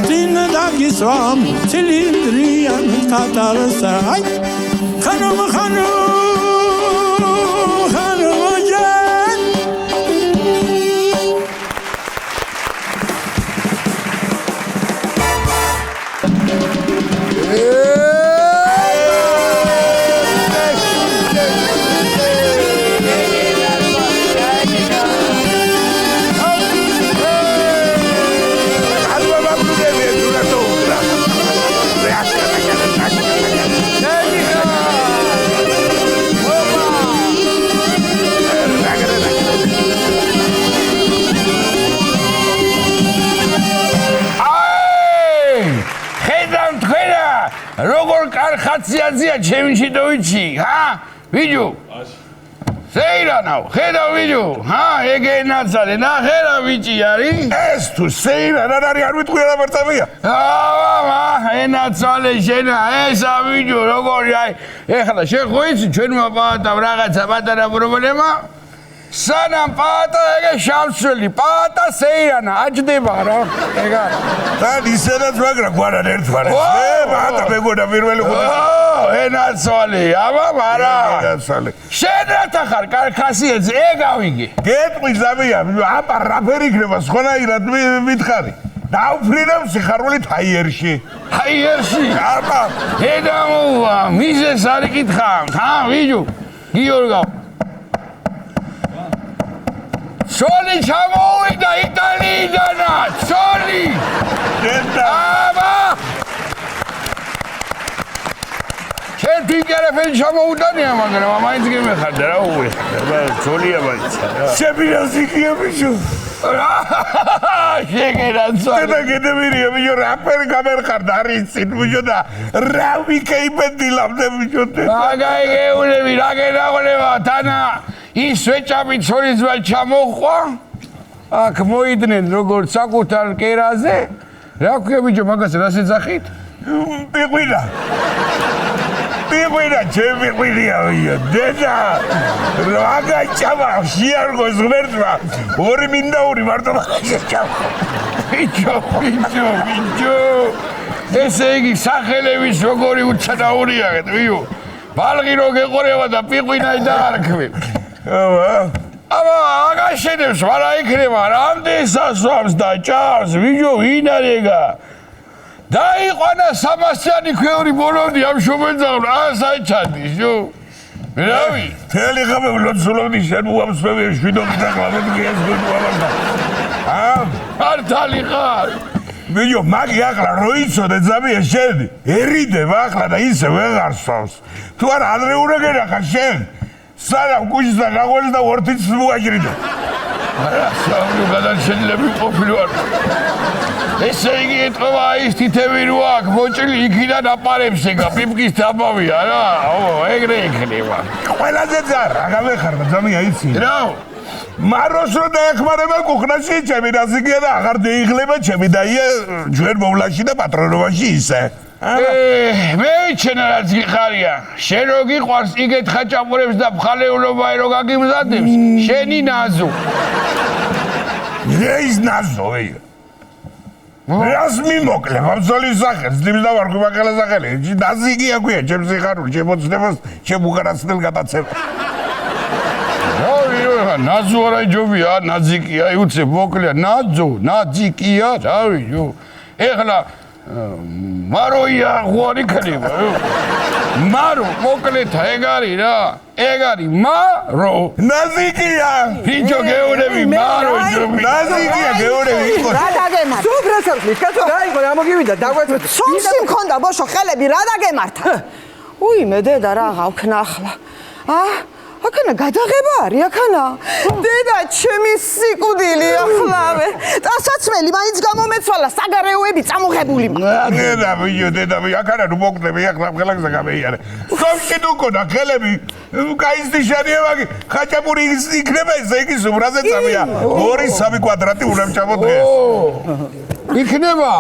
წინ დაგისვამ ცილინდრიან კატარსაი. ხანომ როგორ კარხაციაზია ჩემი შიდოვიჩი, ჰა? ვიჯო. სეირანავ, ხედავ ვიჯო. ჰა, ეგე ნაცალე, ნახე რა ვიჭი არის? ეს თუ სეირან არ არის, არ ვიტყვი რა მარტავია. ენაცალე შენა, ესა ვიჯო, როგორი აი, ეხლა შენ ხო იცი ჩვენმა პაატამ რაღაცა პატარა პრობლემა? სანამ პაატა ეგე შავსველი, პაატა სეირანა, აჯდება რა, ეგ არა. თან ისედაც მაგრამ გვარად ერთმანეთს. მე პაატა მეგონა პირველი ხუთი. ენაცვალე, აბა მარა. ენაცვალე. შენ რათა ხარ კარხასიაძე, ეგავიგე. გეტყვის დამია, აბა რაფერი იქნება სხვანაირად მითხარი. დაუფრინებ სიხარულით ჰაიერში. ჰაიერში? აბა, ედამოვა, მიზეს არ იკითხავთ, ჰა, ვიჯო? გიორგა. სოლი ჩამოვიდა იტალიიდანა, სოლი! დედა. აბა! შენ თინგერაფელი ჩამოუდანია, მაგრამ მაინც გემეხარდა რა უე. აბა, სოლია მაინც. შეფინანსიკია ბიჭო. შეგერანცო. დედა გედემირია ბიჭო, რაფერი გამერხარდა არის წინ ბიჭო და რა ვიკეიბენდილამდე ბიჭო. აგაი გეულები, რა გენაღლება, თანა ის ვეჭაპი ცოლის ჩამოხვა. აქ მოიდნენ როგორც საკუთარ კერაზე. რა ქვია ბიჭო, მაგას რა შეძახით? პიყვინა. პიყვინა, ჩემი ყვინია ვია. დედა, რა გაჭამა, შეარგოს ღმერთმა. ორი მინდა ორი მარტო შეჭამა. ბიჭო. ესე იგი სახელების როგორი უცნაურია, ვიო. ბალღი რო გეყურება და პიყვინაი დაარქვი. აბა, აგაშენებს, არა იქნება, რამდენ სასვამს და ჭამს, ვიჯო, ვინ არის ეგა? დაიყვანა 300-იანი ქვევრი ბოლომდე ამ შობენძაღლ, საჩადის, ჯო. რავი? თელი ხამე ვლოცულობდი შენ უამსვევი შვიდობი და კლავები ეს გუამასდა. მართალი ხარ? ვიო, მაგი ახლა რო იცოდე ძამია შენ, ერიდებ ახლა და ისე ვეღარ სვამს. თუ არა ადრე უნდა გენახა შენ. სანამ კუჩისთან გაყვეს და ორთიც მოაჭრიდა. არა, საუბრო გადარჩენილები ყოფილი ვარ. ესე იგი ეთქვა ის თითები რო აქ მოჭრილი იქიდან აპარებს ეგა პიპკის დაბავია რა. ეგრე იქნება. ყველაზე ძარა გამეხარდა ძამია იცი. რა? მაროს რო დაეხმარება კუხნაში ჩემი რაზიგია და აღარ დაიღლება ჩემი დაია ჩვენ მოვლაში და პატრონობაში ისე. მე ვიცენა რაც გიხარია. შენ რო გიყვარს იგეთ ხაჭაპურებს და მხალეულობა რო გაგიმზადებს, შენი ნაზო. ის ნაზოი. რას მიმოკლე, ბავშვი სახეს, ძლივს დავარქვი მაგალა სახელი. ნაზიგია ქვია, ჩემს სიხარული, ჩემოცნებას, ჩემ უღარასნელ გადაცემა. ნაზო არა ჯობია, ნაზიკია, უცებ მოკლეა, ნაზიკია, რავი, ეხლა მაროია ღوارი ქნება. მარო მოკლეთა ეგ არის რა. ეგ არის მარო. ნაზიკია. ბიჭო გეუნები მარო ჯობი. ნაზიკია გეუნები იყო. რა დაგემართა? სულ პრესავსმის, კაცო რა იყო, რა მოგივიდა, დაგვეცოთ. სულში მქონდა ბოშო ხელები, რა დაგემართა? უიმე დედა რა გავქნა ახლა. აქანა გადაღება არის აქანა. დედა, ჩემი სიკვდილი ახლავე. დასაცმელი მაინც გამომეცვალა საგარეოები წამოღებული. დედა, აქანა ნუ მოკდები ახლა ხელახზე გამეიარე. სომში თუ ქონა ხელები კაისტიშანია მაგი ხაჭაპური იქნება ესე იგი სუბრაზე წამია. 2-3 კვადრატი უნდა ჩამოდგეს. იქნება.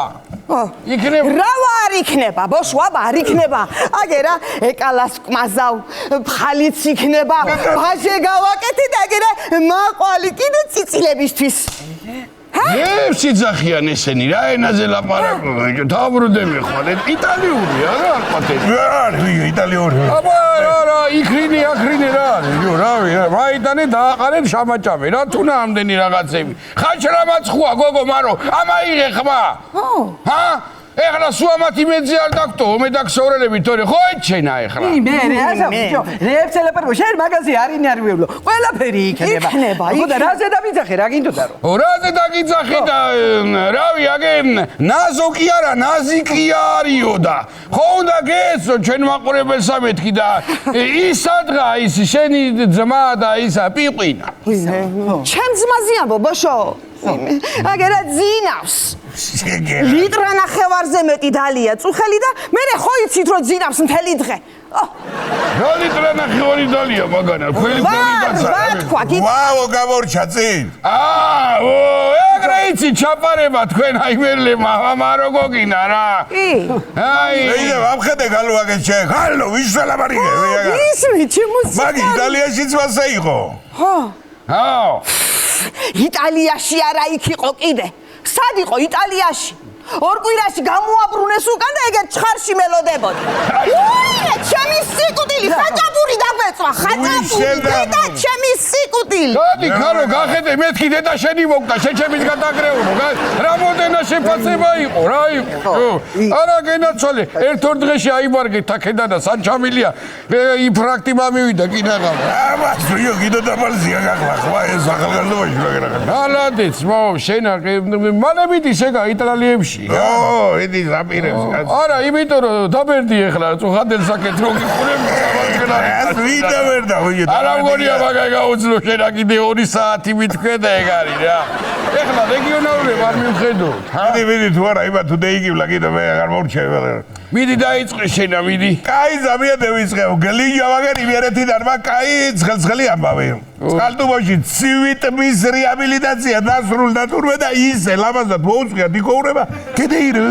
იქნება. რა არ იქნება, ბოშვა არ იქნება. აგერა ეკალას ყმაზავ, ფხალიც იქნება, ბაჟე გავაკეთე და აგერა მაყვალი კიდე წიწილებისთვის. ევსი ძახიან ესენი რა ენაზე ლაპარაკობენ დაბრუნდები ხვალ იტალიური არა ყვათელი რა იტალიური აბა რა იქრინი აქრინი რა რავი მაიტანი დააყარეთ შამაჭამი რა თუნა ამდენი რაღაცები ხაჭრამაც ხუა გოგო მარო ამაიღე ხმა ჰა ეხლა სუამათი მეძე არ დაგტო მე დაგსორელები თორე ხო ეჩენა ეხლა მე ასა ბიჭო რეებცელაპერბო შენ მაგაზი არინი არ ვივლო ყველაფერი იქნება ხო და რაზე დავიძახე რა გინდოდა რომ რაზე დაგიძახე და რავი აგე ნაზოკი არა ნაზიკი არისო და ხო უნდა გეცო ჩვენ მაყურებელსა მეთქი და ის სადღა ის შენი ძმა და ისა პიყვინა ჩემ ძმაზე ამბო ბოშო აგერა ძინავს ლიტრა ნახევარზე მეტი დალია წუხელი და მე ხო იცით რომ ძინავს მთელი დღე რა ლიტრა ნახევარი დალია მაგანა ქველი გვარი ვაო გამორჩა წინ ეგრე იცი ჩაპარება თქვენ აი მერლემა ამარო გოგინა რა აი ეიდა ვამხედე გალუაგე შენ გალო ვისალაბარიგე ისმი ჩემოს მაგი იტალიაშიც მასე იყო ხო ხო იტალიაში არა იქ იყო კიდე სად იყო იტალიაში ორ კვირაში გამოაბრუნეს უკან და ეგერ ჩხარში მელოდებოდა უი ჩემი სიკვდილი ხაჭაპური დაგვეწვა ხაჭაპური და ჩემი სიკვდილი გადი ხარო გახედე მეთქი დედა შენი მოკდა შეჩემის გადაგრეუნო რამოდენა შეფასება იყო რა იყო არა გენაცვალე ერთ-ორ დღეში აიბარგე თაკედა და სანჩამილია იფრაქტი მამივიდა კინაღამ აბა გიდო დაბალზია გახლა ხო ეს ახალგაზრდობაში მაგერა ალადეც მო შენა მალებით ისეგა იტალიებში ო იდი ზაპირებს არა იმიტომ რომ დაბერდი ეხლა წუხადელ საკეთ რო გიყურებ ეს ვიდა ვერ დავიე არა მგონია მაგა გაუძლო შენა კიდე 2 საათი მithქვე და ეგ არის რა ეხლა რეგიონალურებ არ მივხედოთ მიდი თუ არა იბა თუ დაიგივლა კიდე მე აღარ მორჩევ მიდი დაიწყე შენა მიდი კაი ზამია დავიწყე გლინჯა მაგარი იმერეთიდან მაგ კაი ცხელი ამბავე წყალტუბოში ცივიტმის რეაბილიტაცია დასრულდა თურმე და ისე ლამაზად მოუწია დიკოურება კიდეირე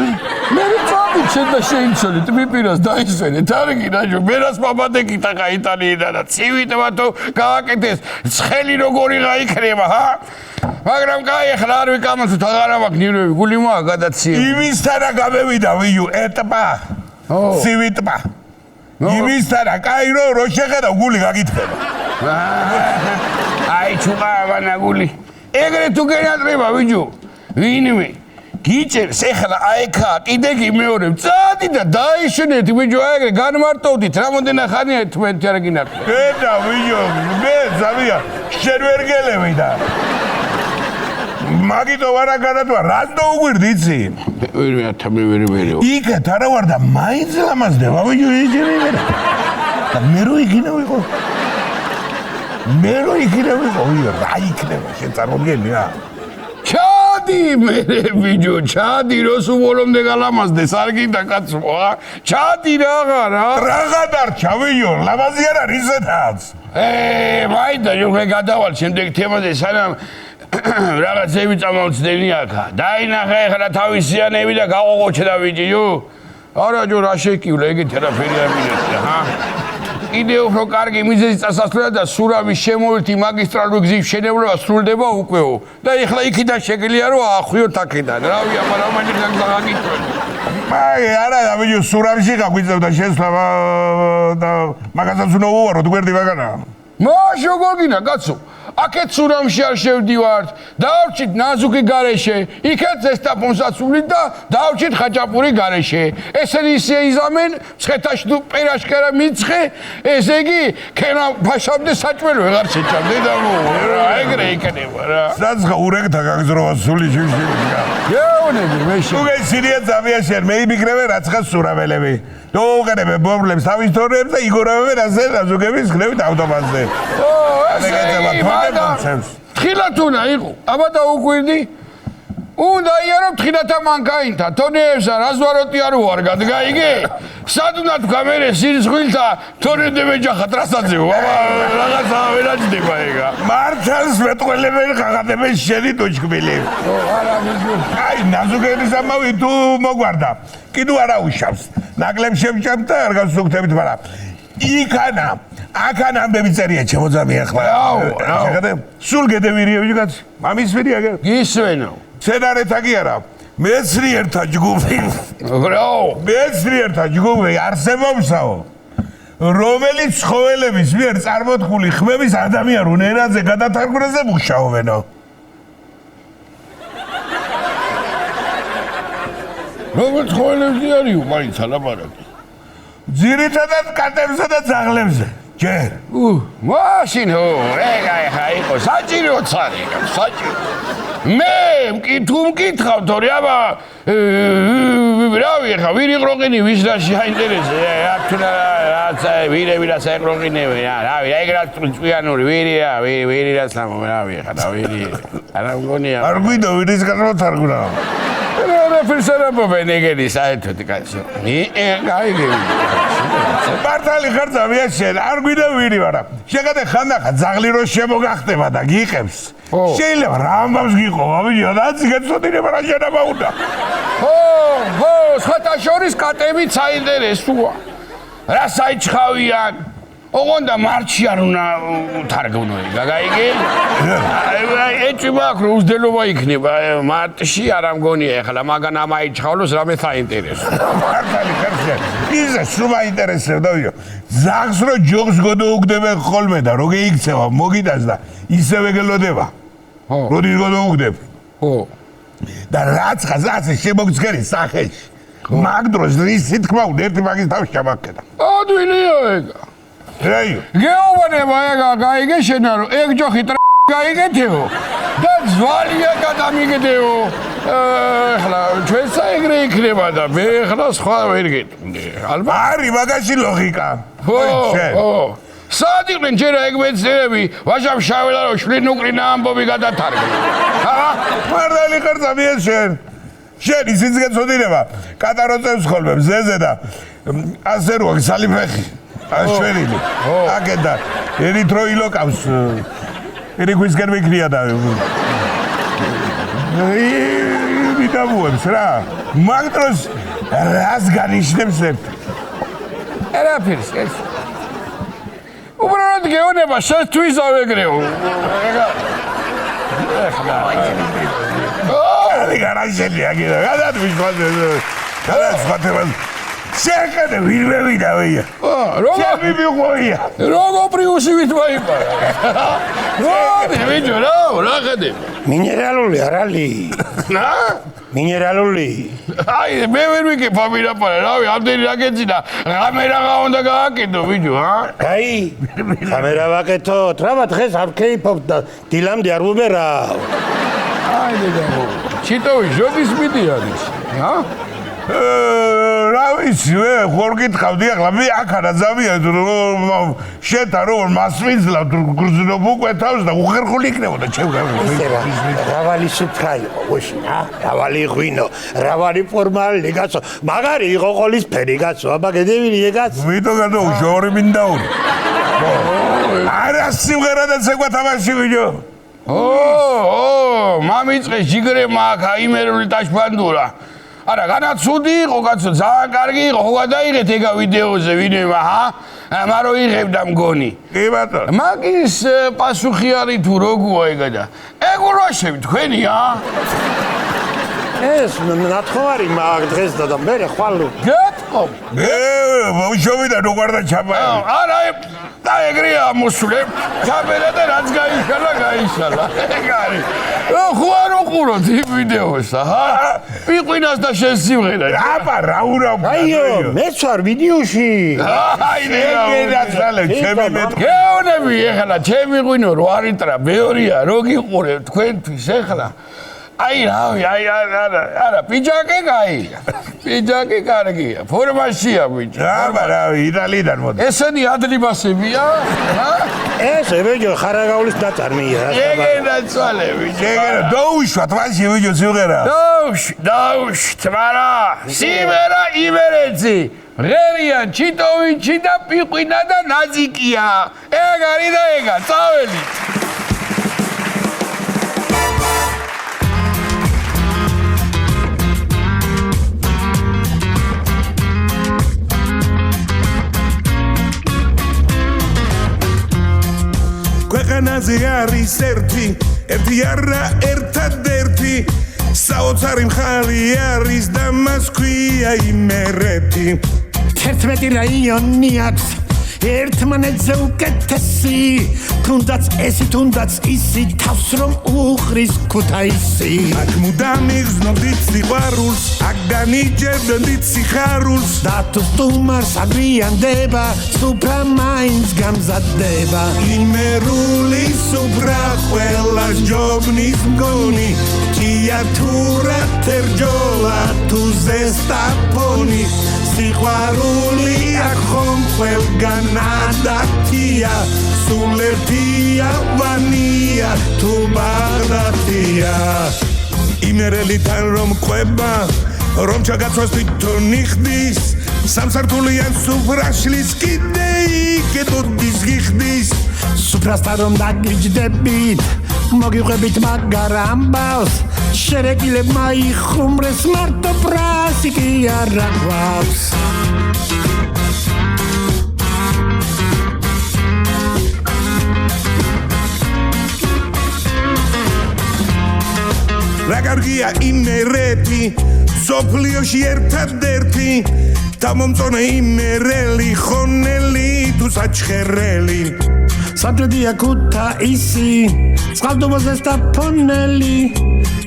მე წავი შენ და შეინცოლი ტვიპირას დაისვენე თარგი რაჯო მერას მამადეკიტა ხა იტალიიდან და ცივიტმა თუ გააკეთეს ცხელი როგორი გაიქრება ჰა მაგრამ კაი ახლა არ ვიკამოთ აღარა მაქვს ნირვები გული მოა გადაცია იმისთანა გამევიდა ვიუ ეტპა ცივიტმა იმისთანა კაი რო შეხედა გული გაგითხება აი ჩუყავანა გული ეგრე თუ გენატრება ვიჯო ვინმე გიჭერს ეხლა აიქა კიდე მეორე წადი და დაიშნეთ ვიჯო ეგრე განმარტოვდით რამოდენა ხანია თქვენ არ გინახავთ დედა ვიჯო მე ზამია შენ ვერ გელევი და მაგიტო ვარა განათვა რას დაუგვირდი იცი ვერ ათამე ვერ იქეთ არა ვარ და მაინც ლამაზდება ვიჯო ეჯერი და მე რო იქნა ვიყო მე რო იქნა ვიყო რა იქნება შენ წარმოგელი რა ჩადი მე ვიჯო ჩადი როს უბოლომდე გალამაზდეს არ გინდა კაცო ჩადი რაღა დარჩა ვიჯო ლამაზი არ არის ისეთაც მაინდა ჯოხე გადავალ შემდეგ თემაზე სანამ რაღაცები წამოვწდენი აქა დაინახე ახლა თავისიანები და გაყოყოჩდა ვიჯიო არა ჯო რა შეკივლე ეგეთ არაფერი არ მინეჭდა ჰა კიდე უფრო კარგი მიზეზი წასასვლელა და სურავის შემოვლითი მაგისტრალური გზის მშენებლობა სრულდება უკეო და ეხლა იქიდან შეგიძლია რომ ახვიოთ აქედან რავი აბა რამანი გაგაკეთოთ აი არა ვიჯო სურავში გაგვიწევდა შესვლა და მაგასაც უნდა უვაროთ გვერდი მაგანა მაშო გოგინა კაცო აქეთ სურავში არ შევდივართ დავრჩით ნაზუკი გარეშე იქეთ ზესტაფონსაც ვვლით და დავრჩით ხაჭაპური გარეშე ესენი შეიზამენ ცხეთაში თუ პერაშკარა მიცხე ესე იგი ქენა ფაშავდე საჭმელი ვეღარ შეჭამდე და რა ეგრე იქნება რა. საცხა ურეკთა გაგზროვა სული შუშინია. გეუნები მე შე. თუ გესირია ძამიაშენ მე იმიქნები რაცხა სურამელები. თუ უყენებ პრობლემს თავის თორეებს და იგორავებენ ასე რაზოგების ხნევით ავტომატზე. თხილად უნდა იყო. აბა და უგვირდი. უნდა იარო თხილათა მანქანითა. თონეებსა რაზვაროტი არ უარგად გაიგე? სად უნდა თქვა მე სირცხვილთა თონედები ჯახა ტრასაძეო. აბა რაღაცა ვერაჯდება ეგა. მართალს მეტყველებენ ხაღადებენ შენი თუჩკბილი. არა მიჯო. აი ნაზუგების ამავი თუ მოგვარდა. კიდუ არა უშავს. ნაკლებ შემჭამდა არ გავსუქთებით მაგრამ იქანა აქან ამბები წერია ჩემოძამი ახლა. შეგადე სულ გედევირიები კაც. მამის ვირია გე? გისვენო. სცენარეთა კი არა. მეცნიერთა ჯგუფი. ბრაო. მეცნიერთა ჯგუფი არსებობსაო. რომელიც ცხოველების მიერ წარმოქმნილი ხმების ადამიანურ ენაზე გადათარგმნაზე მუშაობენო. როგორც ცხოველებზე არისო, მაინც ალაპარაკი. ძირითადად კატებზე და ძაღლებზე. ჯერ. მაშინ ხო, ეგა ხა იყო საჭირო ცარი, საჭირო. მე თუ მკითხავ თორე აბა რავი ხა ვირი ყროყინი ვის რა შეაინტერესე აქ თუ რაცა ვირები რა საყროყინები რავი ეგ რა წვიანური ვირია ვირი რა სამო რავი ხა და ვირი არა მგონია არ გვინდა ვირის განვითარგუნა. რა ფერსერაბობენ ეგენი საერთოდ კაცო. გაიგე. მართალი ხარ ძამიაშენ არ გვინდა ვირი ვარა. შეგადე ხანდახან ძაღლი რო შემოგახტება და გიყებს. შეიძლება რა ამბავს გიყოვა ვიჯო და გეცოდინება რა შენება უნდა. ხო, სხვათა შორის კატები საინტერესოა. რა საიჩხავიან? ოღონდ მარჩი არ უნდა თარგმნო ეგა გაიგე? ეჭვი მაქვს რომ უძდელობა იქნება მარტში არ ამგონია ეხლა მაგან ამაიჩხავლოს რამე საინტერესო. მართალი ხარ ისე სულ აინტერესებდა ვიო. ზაღს რო ჯოგს გოდოუგდებენ ხოლმე და რო გეიქცევა მოგიტანს და ისევე გელოდება. ხო. როდის გოდოუგდებ? ხო. და რაცხას ასე შემოგცგერი სახეში. მაგ დროს რის თქმა უნდა ერთი მაგის თავს ჩამაგკეთა. ადვილია ეგა. რაიო? გეუბნება ეგა გაიგე შენა რომ ეგ ჯოხი გაიგეთეო და ზვალია გადამიგდეო. ეხლა ჩვენსა ეგრე იქნება და მე ეხლა სხვა ვერ გეტყვი. ალბათ არის მაგაში ლოგიკა. ხო. სად იყვნენ ჯერა ეგ მეცნიერები ვაჟამ შაველა რო შვლინ უკრინა ამბობი გადათარგმნა. მართალი ხარ ძამიაშენ. შენ ისიც გეცოდინება კატაროწევს ხოლმე მზეზე და ასე რო სალიფეხი აშვერილი. აკეთა ერით რო ილოკავს ერიქვისკენ მიქრია და ვიდამუებს რა. მაგ დროს რას განიშნებს ერთ? ერაფერს ეს უბრალოდ გეუბნება შეთვის ავეგრეო. ეხლა აი გარაჟელია კიდე გადადვის გადაცხადება შეკადე ვირმევი დავია ჩემი მიყვია როგორ პრიუსი ვიტმაიპა რა ვიჯო რა ხედი მინერალური არალი რა მინერალური აი მე ვერ ვიკე ფამილაპარა რავი ამდენი რა გეძინა კამერა უნდა გააკეთო ვიჯო აი კამერა ვაკეთოთ რა დღეს არ ვქეიფობ და დილამდე არ ვუმერავ აი დედამო ჩიტოვი ჟოდის მიდი არის რა ვიცი მე ხორ გითხავდი ახლა მე აქარა ზამია რომ შეთა რომ მასვინძლავ გრძნობ უკვე თავს და უხერხული იქნებოდა ჩემგან რავალი სუფრა იყო ვეშინა რავალი ღვინო რავალი ფორმალი გასო მაგარი იყო ყოლისფერი გასო აბა გედევინი ეგაც ვიტო გადაუშვა ორი მინდაური არა სიმღერა და ცეკვა თამაში ვიჯო მამიწყეს ჯიგრე მაქვს იმერული ტაშფანდურა არა განაცუდი იყო კაცო ძალიან კარგი იყო ხო გადაიღეთ ეგა ვიდეოზე ვინმე მარო იღებდა მგონი კი ბატონო მაგის პასუხი არის თუ როგორია ეგა და ეგ ურვაშები თქვენია ეს ნათხოვარი მაგ დღეს და მე ხვალ გეტყო ბავშვი და როგორ და ჩაბა არა და ეგრეა მოსულე ჩაბერა და რაც გაიხალა დაიშალა. ეგარი. ხო არ უყუროთ იმ ვიდეოს, აჰა. ვიყვინას და შენ სიმღერა. აბა რა ურავ. აიო, მეც ვარ ვიდეოში. აი გენაცვალე ჩემი მეტყვი. გეონები ეხლა ჩემი ღვინო რო არიტრა მეორია რო გიყურებ თქვენთვის ეხლა აი რავი აი არა პიჯაკი კაია პიჯაკი კარგია ფორმაშია ბიჭო აბა რავი იტალიიდან მოდი ესენი ადრიბასებია ეს ბიჭო ხარაგაულის ნაწარმია ეგენაცვალე ბიჭო ეგენა დაუშვათ ვაში ბიჭო სიმღერა დაუშვით მარა სიმღერა იმერეცი ღერიან ჩიტოვიჩი და პიყვინა და ნაზიკია ეგ არის და ეგა წაველით ქვეყანაზე არის ერთი არა ერთადერთი საოცარი მხარი არის და მას ქვია იმერეთი 11 რაიონი აქვს ერთმანეთზე უკეთესი თუნდაც ესი თუნდაც ისი თავს რომ უხრის ქუთაისი აქ მუდამ იგრძნობდით სიყვარულს აქ განიჯერდით სიხარულს და თუ სტუმარს აგვიანდება სუფრა მაინც გამზადდება იმერული სუფრა ყველა ჯობნის მგონი ჭია თუ რა თერჯოლა თუ ზესტაფონი სიყვარული აქ ხომ ყველგან ადათია სულ ერთია ვანია თუ ბაღდათია იმერელითან რომ ყვება რომ ჩაგაცვას თვითონ იხდის სამსართულიან სუფრაშლის კიდე იკეთოდის გიხდის სუფრასთან რომ დაგიჯდებით მოგიყვებით მაგარ ამბავს შერეკილებმა იხუმრეს მარტო პრასი კი არა გვაქვს რა კარგია იმერეთი სოფლიოში ერთადერთი დამომწონე იმერელი ხონელი თუ საჩხერელი საბჭოდია ქუთაისი წყალდობაზე სტაფონელი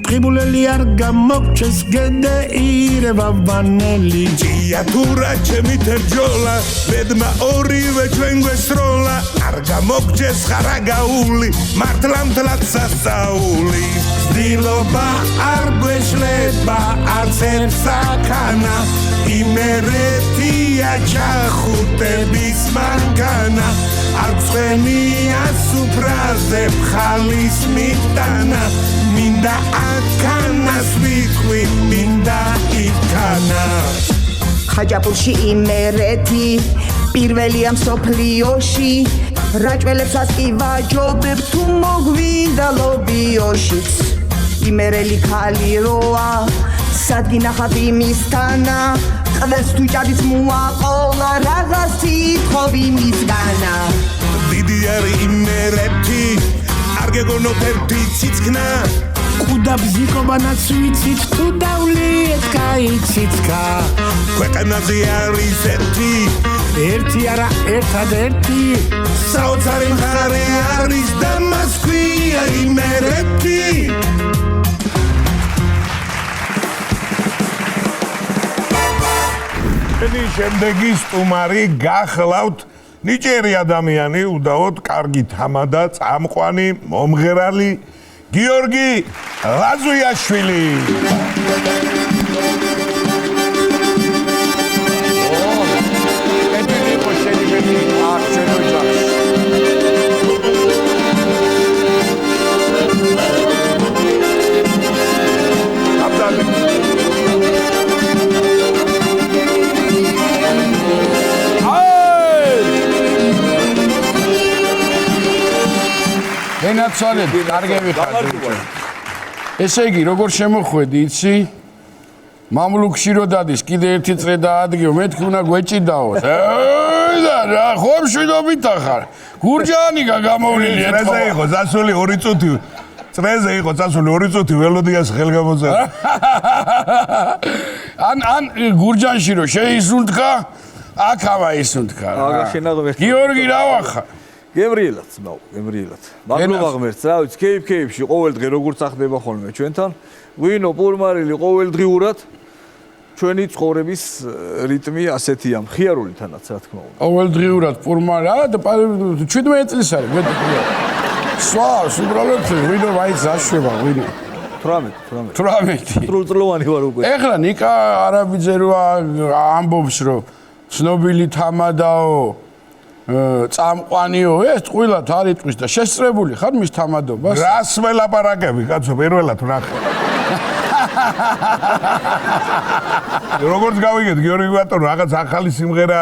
ტყიბულელი არ გამოგჩეს გედეირება ვანელი ჭია თუ რა ჩემი თერჯოლა ბედმა ორივე ჩვენ გვესროლა არ გამოგჩეს ხარაგაული მართლამთლად სასწაული ცდილობა არ გვეშლება არც ერთ საქანა იმერეთია ჩახუტების მანქანა არ გწვენია სუფრაზე ხალის მიტანა მინდა აქანას ვიყვი მინდა იქანა ხაჭაპურში იმერეთი პირველია მსოფლიოში რაჭველებსაც კი ვაჯობებ თუ მოგვიდა ლობიოშიც იმერელი ხალი როა სადგინახავ იმისთანა ყველს თუ ჭადიც მოაყოლა რაღაც თითხოვი მისგანა დიდი არის იმერეთი არ გეგონოთ ერთი ციცქნა კუდა ბზიკობანაც ვიცით თუ დავლიეთ კაიციცკა ქვეყანაზე არის ერთი არა ერთადერთი საოცარი მხარე არის და მას ქვია იმერეთი შემდეგი სტუმარი გახლავთ ნიჭიერი ადამიანი უდაოდ კარგი თამადა წამყვანი მომღერალი გიორგი ლაზუიაშვილი ენაცვალები, კარგები ხართ. ესე იგი, როგორ შემოხვედი, იცი? მამლუქში რო დადის, კიდე ერთი წრე დაადგიო, მეთქი უნდა გვეჭიდაო. და რა, ხომ შვიდობით ახარ. გურჯაანი გამოვლილი ეთქო. წრეზე იყო წასული 2 წუთი. წრეზე იყო წასული 2 წუთი ველოდიას ხელგამოწერა. ან გურჯანში რო შეისუნთქა, აქ ამა ისუნთქა. გიორგი რა ვახარ? გემრიელად ძმაო, გემრიელად. მადლობა ღმერთს, რა ვიცი, კეიფში ყოველ დღე როგორ წახდება ხოლმე ჩვენთან. ვინო პურმარილი ყოველდღიურად ჩვენი ცხოვრების რიტმი ასეთია, მხიარული თანაც, რა თქმა უნდა. ყოველდღიურად პურმარი, არა და 17 წლის არის, მეტყვია. სვავს, უბრალოდ ვინო მაინც აშვება, ვინო. 18. სრულწლოვანი ვარ უკვე. ეხლა ნიკა არაბიძე რო ამბობს, რომ ცნობილი თამადაო, წამყვანიო, ეს ტყუილად არ იტყვის და შესწრებული ხარ მის თამადობას? რას ველაპარაკები, კაცო, პირველად ვნახე. როგორც გავიგეთ, გიორგი ბატონო, რაღაც ახალი სიმღერა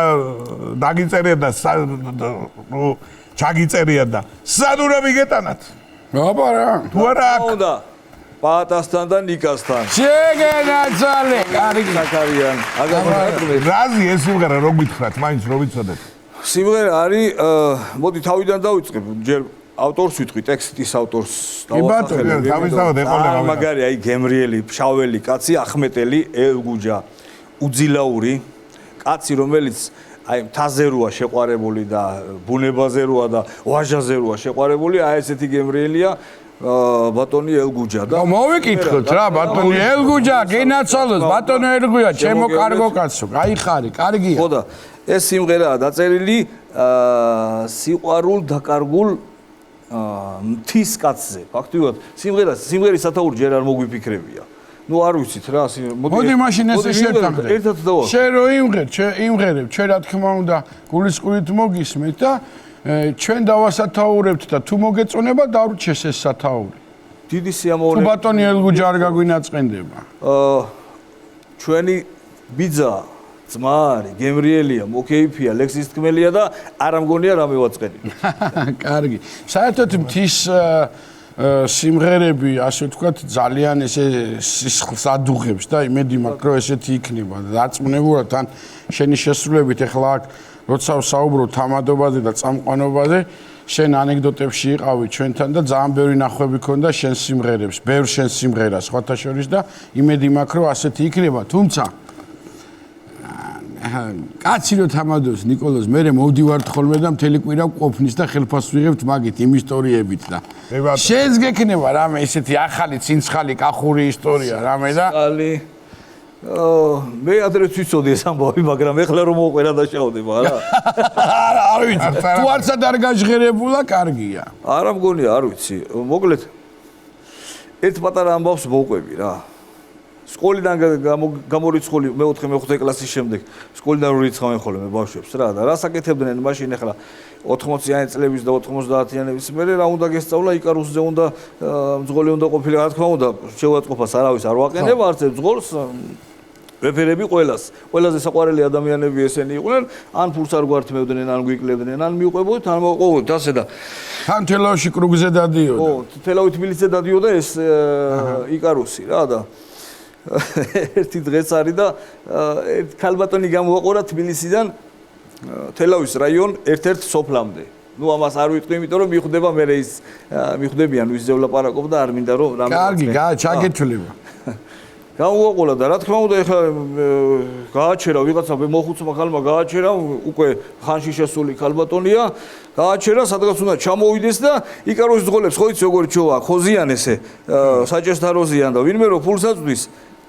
დაგიწერია და ჩაგიწერია და სად უნდა მიგეტანათ? აბა რა. თუ არა აქ უნდა პატასთან და ნიკასთან. შეგენაცვალე, კარგი. საკარიან. აგამართლე. რაზი ეს სიმღერა რო გითხრათ, მაინც რო ვიცოდეთ. სიმღერა არის, მოდი თავიდან დავიწყებ, ჯერ ავტორს ვიტყვი, ტექსტის ავტორს დავასახელებ. თავისთავად ეყოლება. მაგარი, აი გემრიელი, ფშაველი კაცი, ახმეტელი, ელგუჯა, უძილაური კაცი, რომელიც აი მთაზე როა შეყვარებული და ბუნებაზე როა და ვაჟაზე როა შეყვარებული, აი ესეთი გემრიელია ბატონი ელგუჯა და მოვიკითხოთ რა ბატონი ელგუჯა, გენაცვალოს ბატონი ელგუჯა, ჩემო კარგო კაცო, გაიხარი, კარგია. ხო და ეს სიმღერაა დაწერილი სიყვარულ დაკარგულ მთის კაცზე. ფაქტიურად სიმღერის სათაური ჯერ არ მოგვიფიქრებია. ნუ არ ვიცით რა, მოდი მაშინ ესე შევთანხმდეთ. ერთად დავახო. შენ რო იმღერებ, ჩვენ რა თქმა უნდა გულისყურით მოგისმეთ და ჩვენ დავასათაურებთ და თუ მოგეწონება დავრჩეს ეს სათაური. დიდი სიამოვნებით. თუ ბატონი ელგუჯა არ გაგვინაწყენდება. ჩვენი ბიძა ძმარი, გემრიელია, მოკეიფია, ლექსის თქმელია და არ ამგონია რამე ვაწყენია. კარგი. საერთოდ მთის სიმღერები, ასე ვთქვათ, ძალიან ესე სისხლს ადუღებს და იმედი მაქვს, რომ ესეთი იქნება. დარწმუნებულად თან შენი შესრულებით ეხლა აქ როცა ვსაუბრობ თამადობაზე და წამყვანობაზე, შენ ანეკდოტებში იყავი ჩვენთან და ძალიან ბევრი ნახვები ქონდა შენ სიმღერებს, ბევრ შენ სიმღერას სხვათა შორის და იმედი მაქვს, რომ ასეთი იქნება, თუმცა კაცი რო თამადობს ნიკოლოზ, მე მოვდივართ ხოლმე და მთელი კვირა ყოფნის და ხელფასს ვიღებთ მაგით იმ ისტორიებით და შენს გექნება რამე ესეთი ახალი ცინცხალი კახური ისტორია რამე და მე ადრე ვიცოდი ეს ამბავი, მაგრამ ეხლა რომ მოყვერა და შევდება რა. არ ვიცი. თუ არცად არ გაჟღერებულა, კარგია. არა მგონია, არ ვიცი. მოკლედ ერთ პატარა ამბავს მოვყვები რა. სკოლიდან გამორიცხული მე-4 მე-5 კლასის შემდეგ სკოლიდან როიცხავენ ხოლმე მე ბავშვებს რა და რა საკეთებდნენ მაშინ ახლა 80-იანი წლების და 90-იანების მერე რა უნდა გესწავლა იკარუსზე უნდა მძღოლი უნდა ყოფილი რა თქმა უნდა შევაწყოფას არავის არ ვაყენება არც ერთ მძღოლს რეფერები ყველაზე საყვარელი ადამიანები ესენი იყვნენ ან ფულს არ გვართმევდნენ ან გვიკლებდნენ ან მიუყვებოდით ან მოყოლით ასე და თან თელავში კრუგზე დადიოდა ხო თელავი თბილისზე დადიოდა ეს იკარუსი რა და ერთი დღეს არის და ქალბატონი გამოვაყურა თბილისიდან თელავის რაიონ ერთ-ერთ სოფლამდე. ნუ ამას არ ვიტყვი, იმიტომ რომ მიხვდება მე ის მიხვდებიან ვიზზე ვლაპარაკობ და არ მინდა რომ რამე კარგი, ჩაგეთვლება. გამოვაყურა და რა თქმა უნდა ეხლა გააჩერა ვიღაცა მოხუცმა ხალმა გააჩერა უკვე ხანში შესული ქალბატონია გააჩერა სადღაც უნდა ჩამოვიდეს და იკაროს ძღოლებს ხო იცი როგორ ჩოვა ხოზიან ესე საჭესთაროზიან და ვინმე რო ფულს აწვდის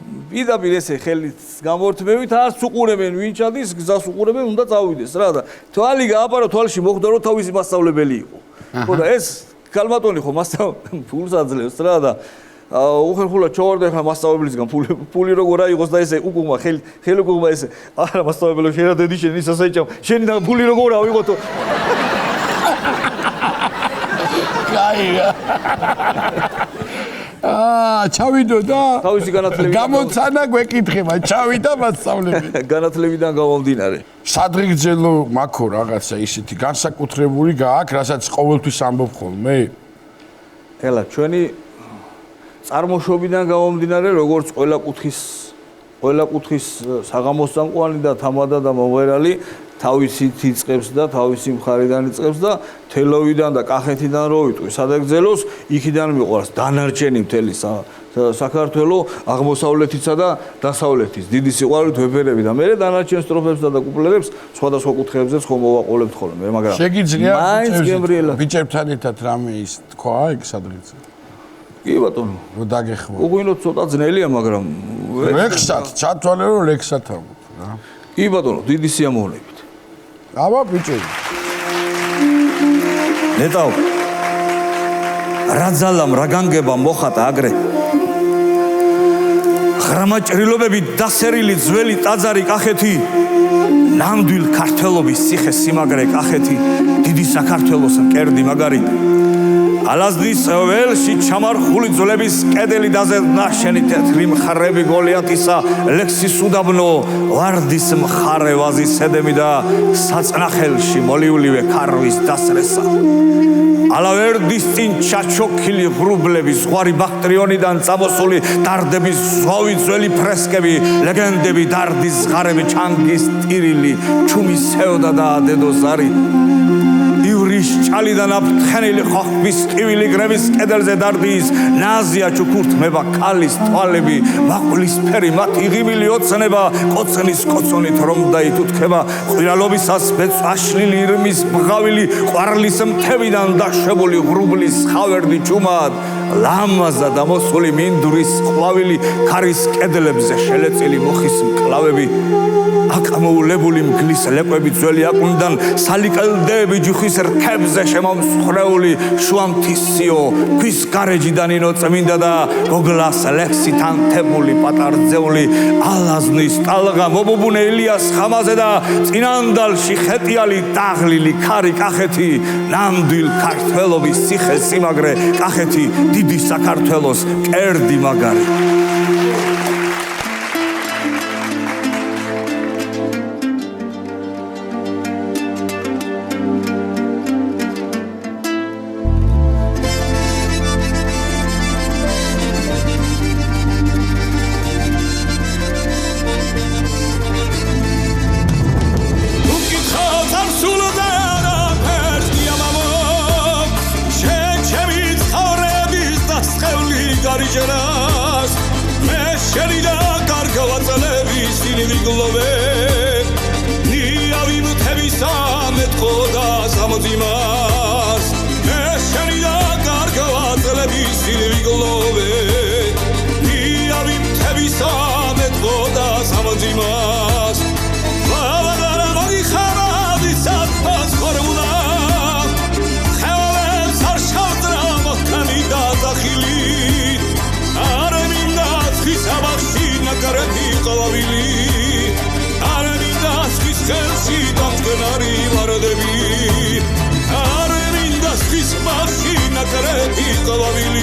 პირდაპირ ესე ხელით გამორთმევით არც უყურებენ ვინ ჩადის გზას უყურებენ უნდა წავიდეს რა და თვალი გააპარა თვალში მოხდა რომ თავისი მასწავლებელი იყო ხო და ეს ქალბატონი ხო ფულს აძლევს რა და უხერხულად ჩავარდა ახლა მასწავლებლისგან ფული როგორ აიღოს და ესე უკუღმა ხელი უკუღმა ესე არა მასწავლებელო შენ რა დედი შენ ისე საჭამ შენი და ფული როგორ ავიღოთო კაია ჩავიდო და თავისი განათლებით გამოცანა გვეკითხება ჩავიდა მასწავლებელი განათლებიდან გამომდინარე სადღეგრძელო მაქო რაღაცა ისეთი განსაკუთრებული გააქვს რასაც ყოველთვის ამბობ ხოლმე ელა ჩვენი წარმოშობიდან გამომდინარე როგორც ყველა კუთხის საღამოს წამყვანი და თამადა და მომღერალი თავისი თიწყებს და თავისი მხარიდან იწყებს და თელოვიდან და კახეთიდან რო ვიტყვი სადაგძელოს იქიდან მიყვარს დანარჩენი მთელი საქართველოს აღმოსავლეთისა და დასავლეთის დიდი სიყვარულით ვეფერები და მე დანარჩენ სტროფებსა და კუპლეტებს სხვადასხვა კუთხეებზეც ხომ მოვაყოლებთ ხოლმე მაგრამ შეგიძლია მაინც გემრიელად ბიჭებთან ერთად რამე ის თქვა იქ სადღაც კი ბატონო რომ დაგეხმო უღვინო ცოტა ძნელია მაგრამ ლექსად ჩათვალე რომ ლექსად ამბობ რა კი ბატონო დიდი სიამოვნებით აბა ბიჭები ნეტავ რა ძალამ რა განგება მოხატა აგრე ხრამაჭრილობები დასერილი ძველი ტაძარი კახეთი ნამდვილ ქართველობის ციხე სიმაგრე კახეთი დიდი საქართველოს მკერდი მაგარი ალაზნის ველში ჩამარხული ძვლების კედელი დაზედნაშენი თეთრი მხრები გოლიათისა ლექსის უდაბნო ვარდის მხარე ვაზის ედემი და საწნახელში მოლიულივე ქარვის დასრესა ალავერდის წინ ჩაჩოქილი ღრუბლები ზღვარი ბაქტრიონიდან წამოსული დარდების ზვავი ძველი ფრესკები ლეგენდები დარდის ღარები ჩანგის ტირილი ჩუმის სეოდა და დედოზარი ივრის ჭალიდან აფრთხენილი ხოხბის ტივილი გრების კედელზე დარდის ნაზია ჩუქურთმება ქალის თვალები მაყვლისფერი მათი ღიმილი ოცნება კოცნის კოცონით რომ დაითუთხება ყვირალობისას ბეწაშლილი ირმის ბღავილი ყვარლის მთებიდან დაშვებული ღრუბლის ხავერდი ჩუმად ლამაზა დამოსული მინდურის ყვავილი ქარის კედლებზე შელეწილი მუხის მკლავები აკამოულებული მგლის ლეკვები ძველი აკუნდან სალიკელდები ჯუხის რქებზე შემომსხრეული შუამთისიო ქვის გარეჯიდან ინო წმინდა და გოგლას ლექსით ანთებული პატარძეული ალაზნის ტალღა მობუბუნე ილიას ხამაზე და წინანდალში ხეტიალი დაღლილი ქარი კახეთი ნამდვილ ქართველობის ციხე სიმაგრე კახეთი დიდი საქართველოს კერდი მაგარი Are mindas fis machina kareti qawili